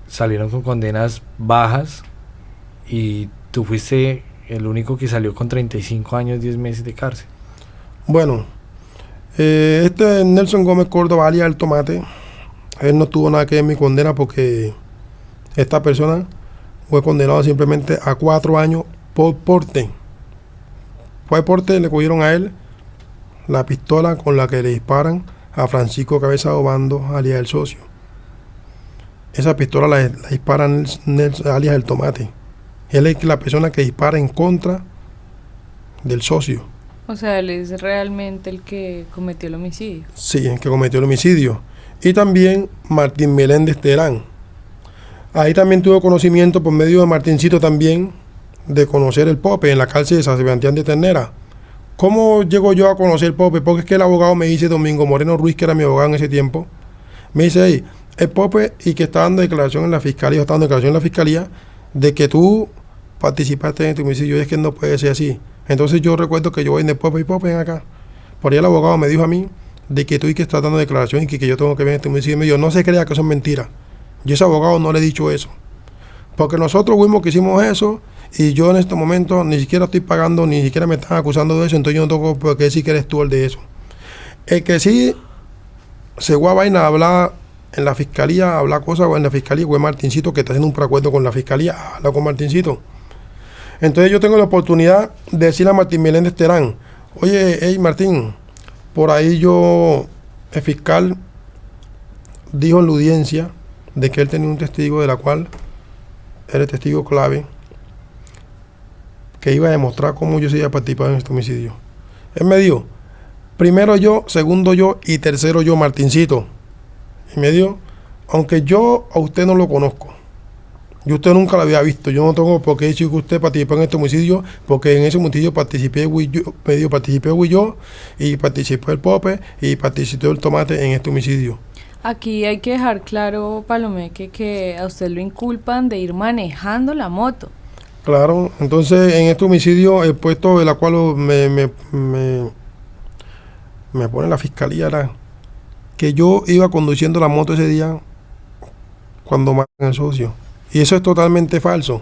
salieron con condenas bajas, y tú fuiste el único que salió con 35 años, 10 meses de cárcel. Bueno, este Nelson Gómez Córdoba, alias El Tomate, él no tuvo nada que ver en mi condena, porque esta persona fue condenado simplemente a 4 años por porte. Fue porte, le cogieron a él la pistola con la que le disparan a Francisco Cabeza Obando, alias El Socio. Esa pistola la dispara alias El Tomate. Él es la persona que dispara en contra del socio. O sea, él es realmente el que cometió el homicidio. Sí, el que cometió el homicidio. Y también Martín Meléndez Terán. Ahí también tuve conocimiento por medio de Martincito también, de conocer el Pope en la cárcel de San Sebastián de Ternera. ¿Cómo llego yo a conocer el Pope? Porque es que el abogado me dice, Domingo Moreno Ruiz, que era mi abogado en ese tiempo, me dice, hey, el Pope, y que está dando declaración en la fiscalía, está dando declaración en la fiscalía, de que tú participaste en este homicidio. Y es que no puede ser así. Entonces yo recuerdo que yo voy en el Pope, y Pope, ven acá. Por ahí el abogado me dijo a mí, de que tú y que estás dando declaración, y que yo tengo que ver este homicidio. Y me dijo, no se crea que eso es mentira. Yo a ese abogado no le he dicho eso. Porque nosotros fuimos que hicimos eso, y yo en este momento ni siquiera estoy pagando, ni siquiera me están acusando de eso, entonces yo no tengo por qué decir que eres tú el de eso. El que sí se fue a vaina a hablar en la fiscalía, a hablar cosas en la fiscalía, fue Martincito, que está haciendo un preacuerdo con la fiscalía, habla con Martincito. Entonces yo tengo la oportunidad de decirle a Martín Meléndez Terán, oye, hey Martín, por ahí el fiscal dijo en la audiencia de que él tenía un testigo, de la cual era el testigo clave, que iba a demostrar cómo yo se iba a participar en este homicidio. Él me dijo, primero yo, segundo yo y tercero yo, Martincito. Y me dijo, aunque yo a usted no lo conozco, yo usted nunca lo había visto, yo no tengo por qué decir que usted participó en este homicidio, porque en ese homicidio participé yo, y participó el Pope, y participó el Tomate en este homicidio. Aquí hay que dejar claro, Palomé, que a usted lo inculpan de ir manejando la moto. Claro, entonces en este homicidio el puesto de la cual me pone la fiscalía era que yo iba conduciendo la moto ese día cuando matan al socio. Y eso es totalmente falso,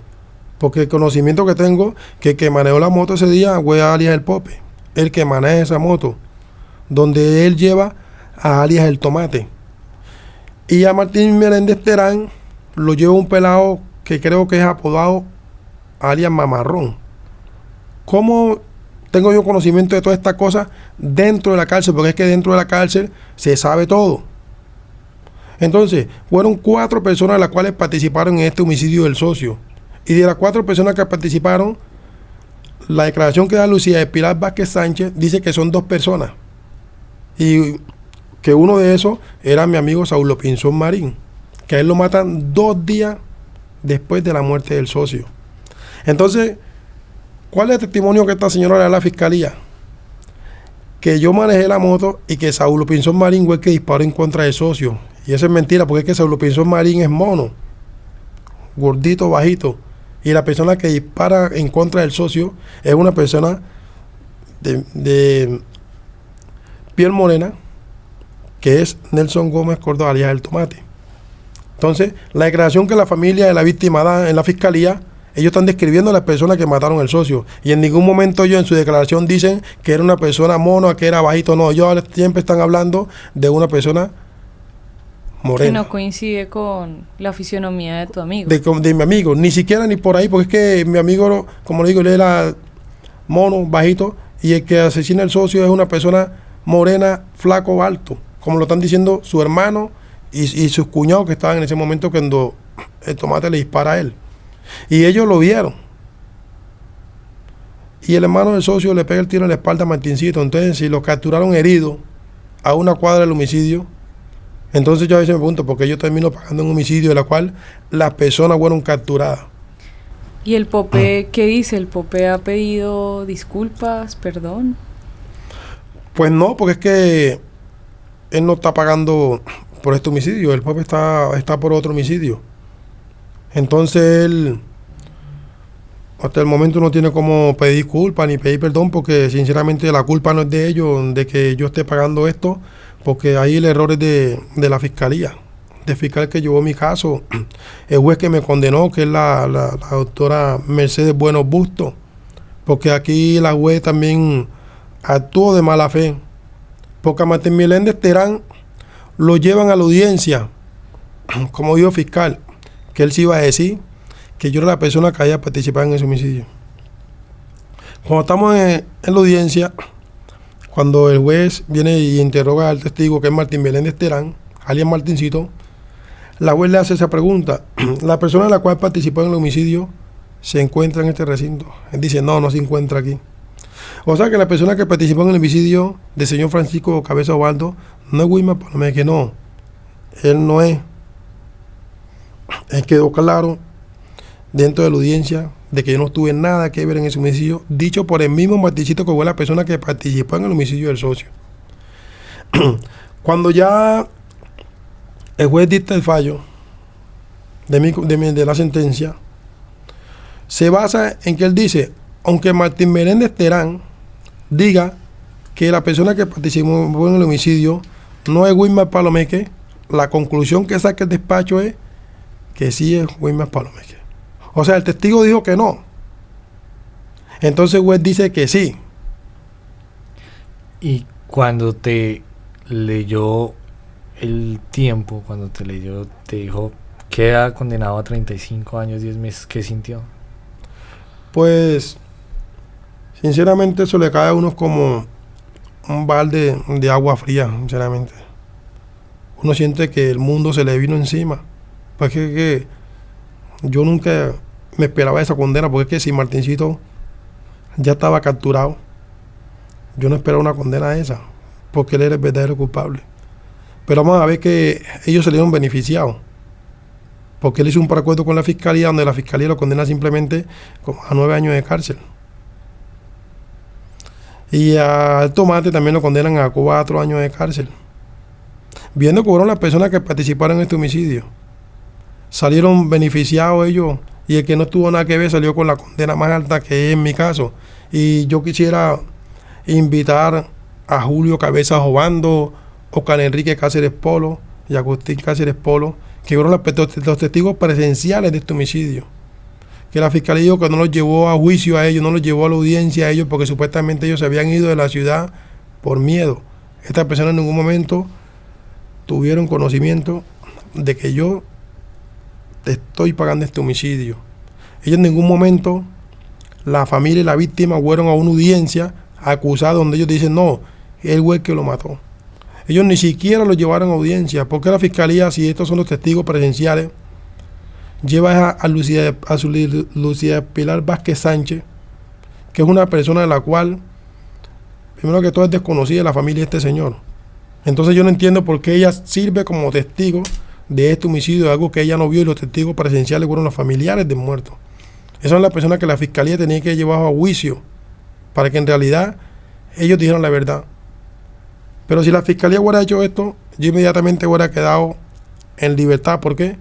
porque el conocimiento que tengo, que el que manejó la moto ese día fue alias El Pope, el que maneja esa moto, donde él lleva a alias El Tomate. Y a Martín Meléndez Terán lo lleva un pelado que creo que es apodado alias Mamarrón. ¿Cómo tengo yo conocimiento de todas estas cosas dentro de la cárcel? Porque es que dentro de la cárcel se sabe todo. Entonces, fueron 4 personas las cuales participaron en este homicidio del socio. Y de las 4 personas que participaron, La declaración que da Lucía de Pilar Vázquez Sánchez dice que son 2 personas. Y que uno de esos era mi amigo Saulo Pinzón Marín, que a él lo matan 2 días después de la muerte del socio. Entonces, ¿cuál es el testimonio que esta señora le da a la fiscalía? Que yo manejé la moto y que Saulo Pinzón Marín fue el que disparó en contra del socio. Y eso es mentira, porque es que Saulo Pinzón Marín es mono, gordito, bajito. Y la persona que dispara en contra del socio es una persona de piel morena, que es Nelson Gómez Córdoba, alias El Tomate. Entonces, la declaración que la familia de la víctima da en la fiscalía, ellos están describiendo a las personas que mataron al socio. Y en ningún momento ellos en su declaración dicen que era una persona mono, que era bajito. No, ellos siempre están hablando de una persona morena. Que no coincide con la fisionomía de tu amigo. De mi amigo, ni siquiera ni por ahí, porque es que mi amigo, como le digo, él era mono, bajito, y el que asesina al socio es una persona morena, flaco, alto, como lo están diciendo su hermano y sus cuñados que estaban en ese momento cuando El Tomate le dispara a él. Y ellos lo vieron. Y el hermano del socio le pega el tiro en la espalda a Martincito. Entonces, si lo capturaron herido a una cuadra del homicidio, entonces yo a veces me pregunto por qué yo termino pagando un homicidio de la cual las personas fueron capturadas. ¿Y el Pope qué dice? ¿El Pope ha pedido disculpas, perdón? Pues no, porque es que él no está pagando por este homicidio. El Pope está por otro homicidio. Entonces él hasta el momento no tiene como pedir disculpas ni pedir perdón, porque sinceramente la culpa no es de ellos, de que yo esté pagando esto, porque ahí el error es de la fiscalía, del fiscal que llevó mi caso, el juez que me condenó, que es la doctora Mercedes Buenos Bustos, porque aquí la juez también actuó de mala fe, porque a Martín Meléndez Terán lo llevan a la audiencia, como dijo fiscal, que él sí iba a decir que yo era la persona que había participado en ese homicidio. Cuando estamos en la audiencia, cuando el juez viene y interroga al testigo, que es Martín Meléndez Terán, alias Martincito, la juez le hace esa pregunta: ¿la persona en la cual participó en el homicidio se encuentra en este recinto? Él dice: no se encuentra aquí. O sea que la persona que participó en el homicidio del señor Francisco Cabeza Ovaldo no es Wilmar Palomeque, no. Él no es. Él quedó claro dentro de la audiencia de que yo no tuve nada que ver en ese homicidio, dicho por el mismo Martincito, que fue la persona que participó en el homicidio del socio. Cuando ya el juez dicta el fallo de la sentencia, se basa en que él dice: aunque Martín Meléndez Terán diga que la persona que participó en el homicidio no es Wilmar Palomeque, la conclusión que saca el despacho es que sí es Wilmar Palomeque. O sea, el testigo dijo que no. Entonces el juez dice que sí. Y cuando te leyó el tiempo, cuando te leyó, te dijo, queda condenado a 35 años, 10 meses, ¿qué sintió? Pues, sinceramente, eso le cae a uno como un balde de agua fría, sinceramente. Uno siente que el mundo se le vino encima. Porque que yo nunca me esperaba esa condena, porque es que si Martincito ya estaba capturado, yo no esperaba una condena esa, porque él era el verdadero culpable. Pero vamos a ver que ellos salieron beneficiados, porque él hizo un preacuerdo con la fiscalía, donde la fiscalía lo condena simplemente a 9 años de cárcel. Y al Tomate también lo condenan a 4 años de cárcel. Viendo que fueron las personas que participaron en este homicidio, salieron beneficiados ellos, y el que no tuvo nada que ver salió con la condena más alta, que es en mi caso. Y yo quisiera invitar a Julio Cabezas Obando, Oscar Enrique Cáceres Polo y Agustín Cáceres Polo, que fueron los testigos presenciales de este homicidio, que la fiscalía dijo que no los llevó a juicio a ellos, no los llevó a la audiencia a ellos, porque supuestamente ellos se habían ido de la ciudad por miedo. Estas personas en ningún momento tuvieron conocimiento de que yo te estoy pagando este homicidio. Ellos en ningún momento, la familia y la víctima, fueron a una audiencia a acusar, donde ellos dicen: no, él fue el que lo mató. Ellos ni siquiera lo llevaron a audiencia, porque la fiscalía, si estos son los testigos presenciales, lleva a Lucía Pilar Vázquez Sánchez, que es una persona de la cual, primero que todo, es desconocida de la familia de este señor. Entonces yo no entiendo por qué ella sirve como testigo de este homicidio, de algo que ella no vio, y los testigos presenciales fueron los familiares del muerto. Esas son las personas que la fiscalía tenía que llevar a juicio para que en realidad ellos dijeran la verdad. Pero si la fiscalía hubiera hecho esto, yo inmediatamente hubiera quedado en libertad. ¿Por qué?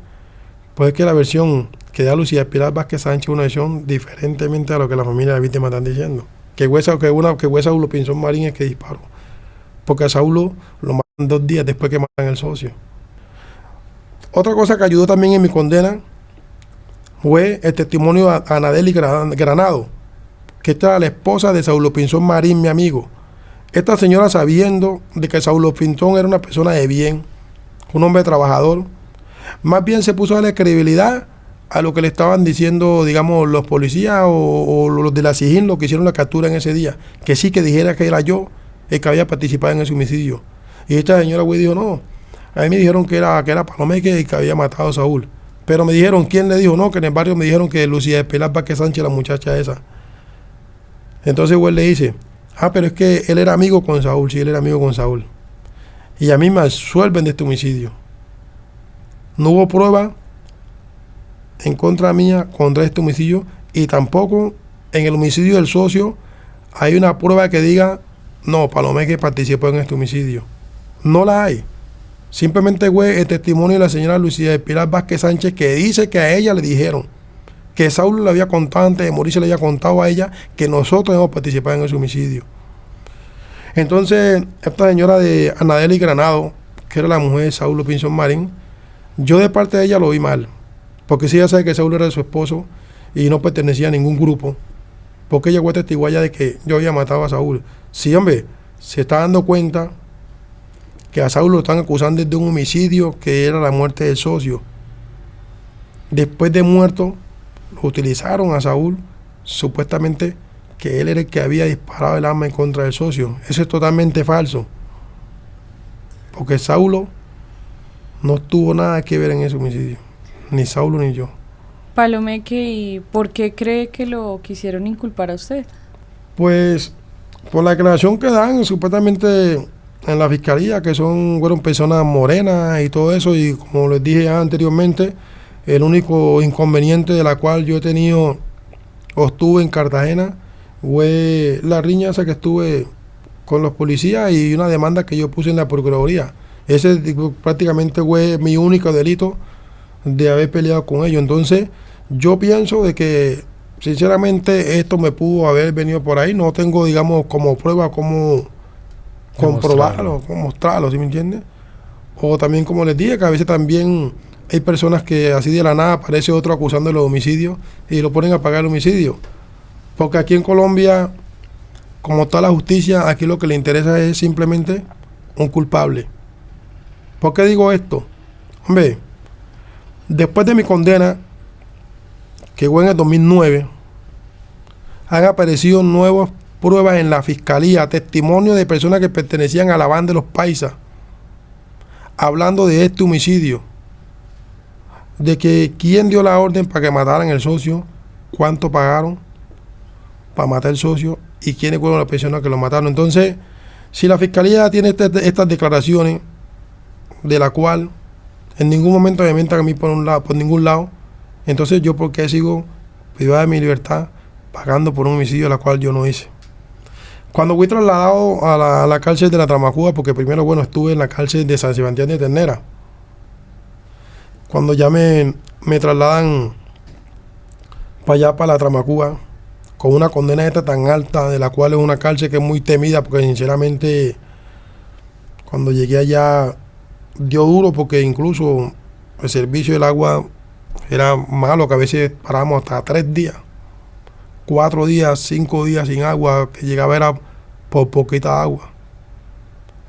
Pues es que la versión que da Lucía Pilar Vázquez Sánchez es una versión diferentemente a lo que la familia de la víctima están diciendo. Que fue Saulo Pinzón Marín el que disparó. Porque a Saulo lo matan 2 días después que matan al socio. Otra cosa que ayudó también en mi condena fue el testimonio de Anadeli Granado, que esta era la esposa de Saulo Pinzón Marín, mi amigo. Esta señora, sabiendo de que Saulo Pinzón era una persona de bien, un hombre trabajador, más bien se puso a darle credibilidad a lo que le estaban diciendo, digamos, los policías o los de la SIJIN, los que hicieron la captura en ese día, que sí, que dijera que era yo el que había participado en ese homicidio. Y esta señora, güey, dijo, no, a mí me dijeron que era Palomeque el que había matado a Saúl. Pero me dijeron, ¿quién le dijo? No, que en el barrio me dijeron que Lucía Pilar Vázquez Sánchez, la muchacha esa. Entonces, güey, le dice, pero es que él era amigo con Saúl. Sí, él era amigo con Saúl. Y a mí me absuelven de este homicidio. No hubo prueba en contra mía contra este homicidio, y tampoco en el homicidio del socio hay una prueba que diga, no, Palomeque participó en este homicidio. No la hay. Simplemente, güey, el testimonio de la señora Lucía Pilar Vázquez Sánchez, que dice que a ella le dijeron que Saulo le había contado, antes de morirse le había contado a ella que nosotros hemos participado en ese homicidio. Entonces, esta señora de Anadeli Granado, que era la mujer de Saulo Pinzón Marín, yo de parte de ella lo vi mal, porque si ella sabe que Saulo era de su esposo y no pertenecía a ningún grupo, porque ella fue testigo ya de que yo había matado a Saúl. Sí, hombre, se está dando cuenta que a Saúl lo están acusando de un homicidio que era la muerte del socio. Después de muerto, lo utilizaron a Saúl, supuestamente que él era el que había disparado el arma en contra del socio. Eso es totalmente falso, porque Saulo no tuvo nada que ver en ese homicidio, ni Saulo ni yo. Palomeque, ¿y por qué cree que lo quisieron inculpar a usted? Pues por la declaración que dan supuestamente en la fiscalía, que fueron personas morenas y todo eso, y como les dije anteriormente, el único inconveniente de la cual yo he tenido o estuve en Cartagena fue la riña esa que estuve con los policías y una demanda que yo puse en la Procuraduría. Ese prácticamente fue mi único delito de haber peleado con ellos. Entonces yo pienso de que sinceramente esto me pudo haber venido por ahí. No tengo, digamos, como prueba cómo comprobarlo, cómo mostrarlo, ¿sí me entiendes? O también, como les dije, que a veces también hay personas que así de la nada aparece otro acusando de los homicidios y lo ponen a pagar el homicidio. Porque aquí en Colombia, como está la justicia, aquí lo que le interesa es simplemente un culpable. ¿Por qué digo esto? Hombre, después de mi condena, que fue en el 2009, han aparecido nuevas pruebas en la fiscalía, testimonios de personas que pertenecían a la banda de los paisas, hablando de este homicidio, de que quién dio la orden para que mataran el socio, cuánto pagaron para matar el socio y quiénes fueron las personas que lo mataron. Entonces, si la fiscalía tiene estas declaraciones, de la cual en ningún momento me mientan a mí por ningún lado, entonces yo por qué sigo privado de mi libertad pagando por un homicidio la cual yo no hice. Cuando fui trasladado a la cárcel de la Tramacuba, porque primero, estuve en la cárcel de San Sebastián de Ternera, cuando ya me trasladan para allá, para la Tramacuba, con una condena esta tan alta, de la cual es una cárcel que es muy temida, porque sinceramente cuando llegué allá dio duro, porque incluso el servicio del agua era malo, que a veces parábamos hasta 3 días, 4 días, 5 días sin agua, que llegaba era por poquita agua,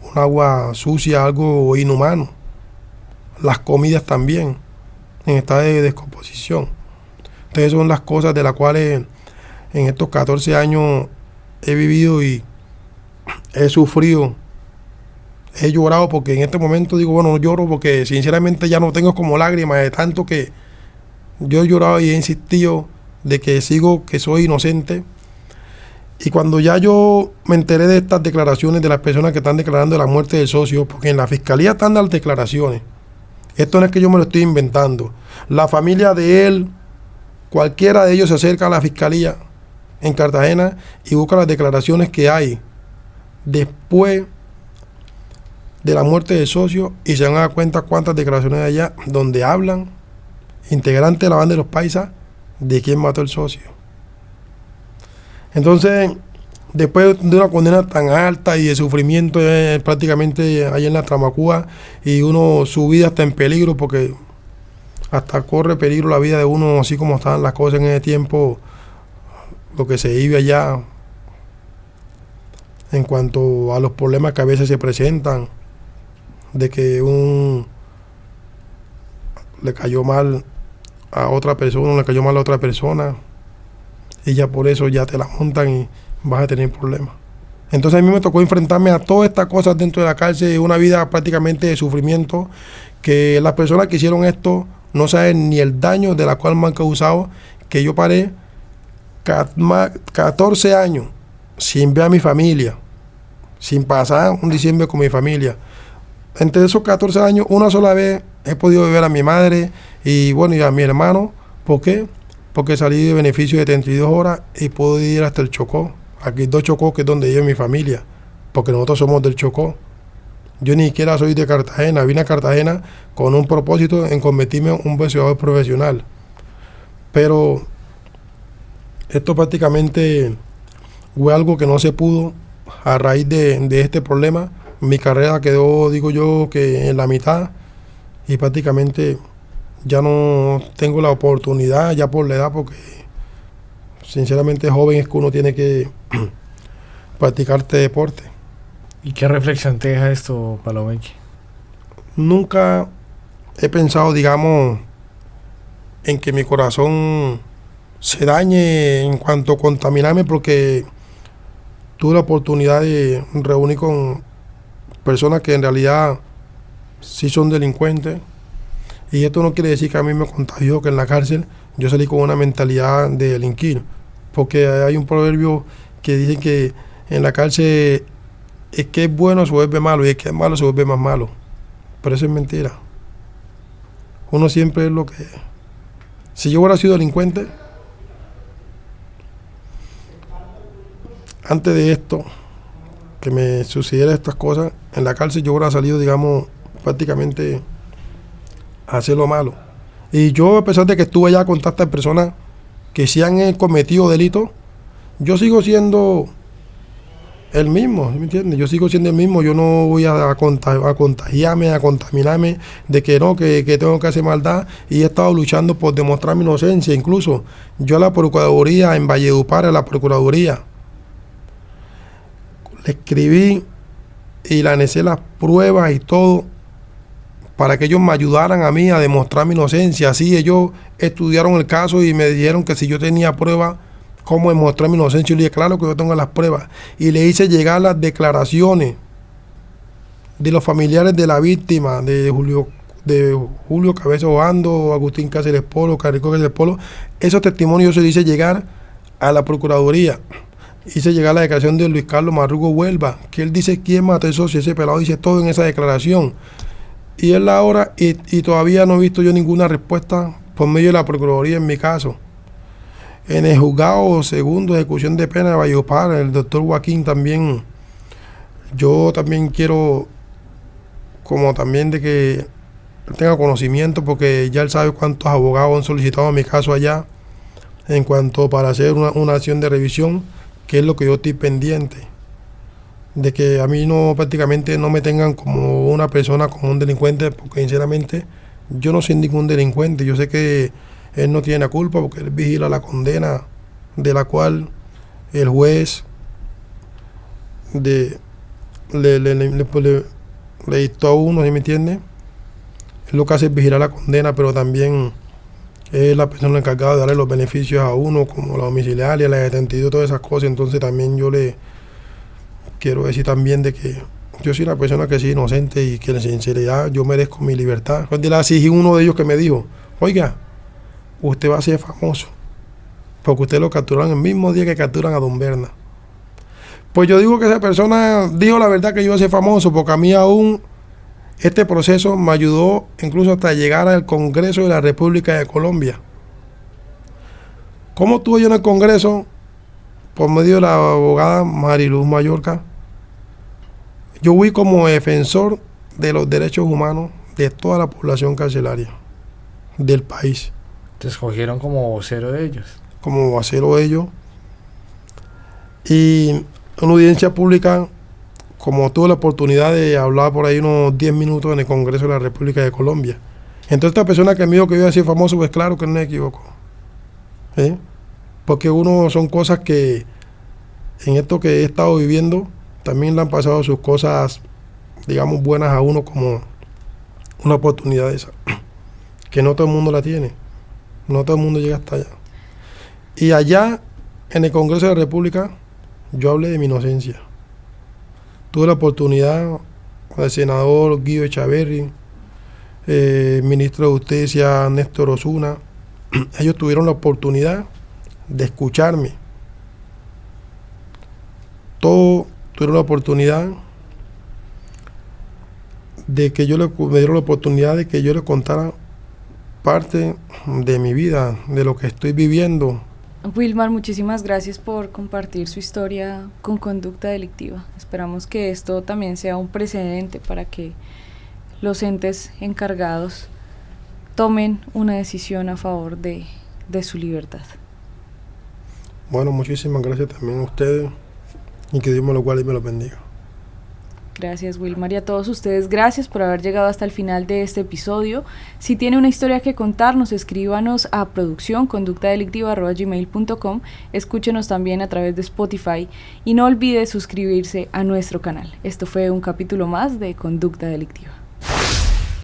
un agua sucia, algo inhumano. Las comidas también en estado de descomposición. Entonces son las cosas de las cuales en estos 14 años he vivido y he sufrido. He llorado, porque en este momento digo, no lloro porque sinceramente ya no tengo como lágrimas de tanto que yo he llorado y he insistido de que sigo, que soy inocente. Y cuando ya yo me enteré de estas declaraciones de las personas que están declarando la muerte del socio, porque en la fiscalía están las declaraciones, esto no es que yo me lo estoy inventando. La familia de él, cualquiera de ellos se acerca a la fiscalía en Cartagena y busca las declaraciones que hay después de la muerte del socio y se van a dar cuenta cuántas declaraciones hay allá donde hablan integrantes de la banda de los paisas de quién mató el socio. Entonces, después de una condena tan alta y de sufrimiento prácticamente allá en la Tramacúa, y su vida está en peligro porque hasta corre peligro la vida de uno, así como estaban las cosas en ese tiempo, lo que se vive allá en cuanto a los problemas que a veces se presentan, de que le cayó mal a otra persona, y ya por eso ya te la montan y vas a tener problemas. Entonces a mí me tocó enfrentarme a todas estas cosas dentro de la cárcel, una vida prácticamente de sufrimiento, que las personas que hicieron esto no saben ni el daño de la cual me han causado, que yo paré 14 años sin ver a mi familia, sin pasar un diciembre con mi familia. Entre esos 14 años, una sola vez he podido ver a mi madre y bueno, y a mi hermano. ¿Por qué? Porque salí de beneficio de 32 horas y puedo ir hasta el Chocó. Aquí 2 Chocó, que es donde vive mi familia, porque nosotros somos del Chocó. Yo ni siquiera soy de Cartagena, vine a Cartagena con un propósito en convertirme en un boxeador profesional. Pero esto prácticamente fue algo que no se pudo a raíz de este problema. Mi carrera quedó, digo yo, que en la mitad, y prácticamente ya no tengo la oportunidad ya por la edad, porque sinceramente joven es que uno tiene que practicar este deporte. ¿Y qué reflexión te deja esto, Palomeque? Nunca he pensado, digamos, en que mi corazón se dañe en cuanto a contaminarme, porque tuve la oportunidad de reunir con personas que en realidad sí son delincuentes, y esto no quiere decir que a mí me contagió, que en la cárcel yo salí con una mentalidad de delinquir, porque hay un proverbio que dice que en la cárcel es que es bueno se vuelve malo y es que es malo se vuelve más malo, pero eso es mentira. Uno siempre es lo que es. Si yo hubiera sido delincuente antes de esto, que me sucediera estas cosas, en la cárcel yo hubiera salido, digamos, prácticamente a hacer lo malo. Y yo, a pesar de que estuve allá con tantas personas que sí han cometido delitos, yo sigo siendo el mismo, ¿me entiendes? Yo sigo siendo el mismo, yo no voy a contagiarme, a contaminarme de que no, que tengo que hacer maldad, y he estado luchando por demostrar mi inocencia. Incluso yo a la Procuraduría en Valledupar, a la Procuraduría, le escribí y le anexé las pruebas y todo para que ellos me ayudaran a mí a demostrar mi inocencia. Así ellos estudiaron el caso y me dijeron que si yo tenía pruebas, cómo demostrar mi inocencia. Yo le dije, claro que yo tengo las pruebas. Y le hice llegar las declaraciones de los familiares de la víctima, de Julio Cabeza Obando, Agustín Cáceres Polo, Carrico Cáceres Polo. Esos testimonios se le hice llegar a la Procuraduría. Hice llegar la declaración de Luis Carlos Marrugo Huelva, que él dice quién mató a socio. Ese pelado dice todo en esa declaración. Y él ahora, y todavía no he visto yo ninguna respuesta por medio de la Procuraduría en mi caso. En el juzgado segundo de ejecución de pena de Valledupar, el doctor Joaquín también, yo también quiero, como también de que él tenga conocimiento, porque ya él sabe cuántos abogados han solicitado mi caso allá, en cuanto para hacer una acción de revisión, que es lo que yo estoy pendiente, de que a mí no prácticamente no me tengan como una persona, como un delincuente, porque sinceramente yo no soy ningún delincuente. Yo sé que él no tiene la culpa porque él vigila la condena de la cual el juez le dictó a uno, ¿sí me entiende? Él lo que hace es vigilar la condena, pero también es la persona encargada de darle los beneficios a uno, como la domiciliaria, la de 72, todas esas cosas. Entonces también yo le quiero decir también de que yo soy una persona que soy inocente y que en sinceridad yo merezco mi libertad. Pues le exigí uno de ellos que me dijo, oiga, usted va a ser famoso, porque usted lo capturaron el mismo día que capturan a Don Berna. Pues yo digo que esa persona dijo la verdad que yo iba a ser famoso, porque a mí aún este proceso me ayudó incluso hasta llegar al Congreso de la República de Colombia. ¿Cómo estuve yo en el Congreso? Por medio de la abogada Mariluz Mallorca. Yo fui como defensor de los derechos humanos de toda la población carcelaria del país. Te escogieron como vocero de ellos. Como vocero de ellos. Y en una audiencia pública, como tuve la oportunidad de hablar por ahí unos 10 minutos en el Congreso de la República de Colombia. Entonces esta persona que me dijo que iba a ser famoso, pues claro que no me equivoco. ¿Sí? Porque son cosas que en esto que he estado viviendo, también le han pasado sus cosas, digamos, buenas a uno, como una oportunidad esa, que no todo el mundo la tiene, no todo el mundo llega hasta allá. Y allá, en el Congreso de la República, yo hablé de mi inocencia. Tuve la oportunidad del senador Guido Echaverri, ministro de Justicia Néstor Osuna. Ellos tuvieron la oportunidad de escucharme. Todos tuvieron la oportunidad de que me dieron la oportunidad de que yo les contara parte de mi vida, de lo que estoy viviendo. Wilmar, muchísimas gracias por compartir su historia con Conducta Delictiva. Esperamos que esto también sea un precedente para que los entes encargados tomen una decisión a favor de su libertad. Bueno, muchísimas gracias también a ustedes y que Dios me lo guarde y me lo bendiga. Gracias, Wilmar, y a todos ustedes, gracias por haber llegado hasta el final de este episodio. Si tiene una historia que contarnos, escríbanos a producción@conductadelictiva.gmail.com. Escúchenos también a través de Spotify y no olvide suscribirse a nuestro canal. Esto fue un capítulo más de Conducta Delictiva.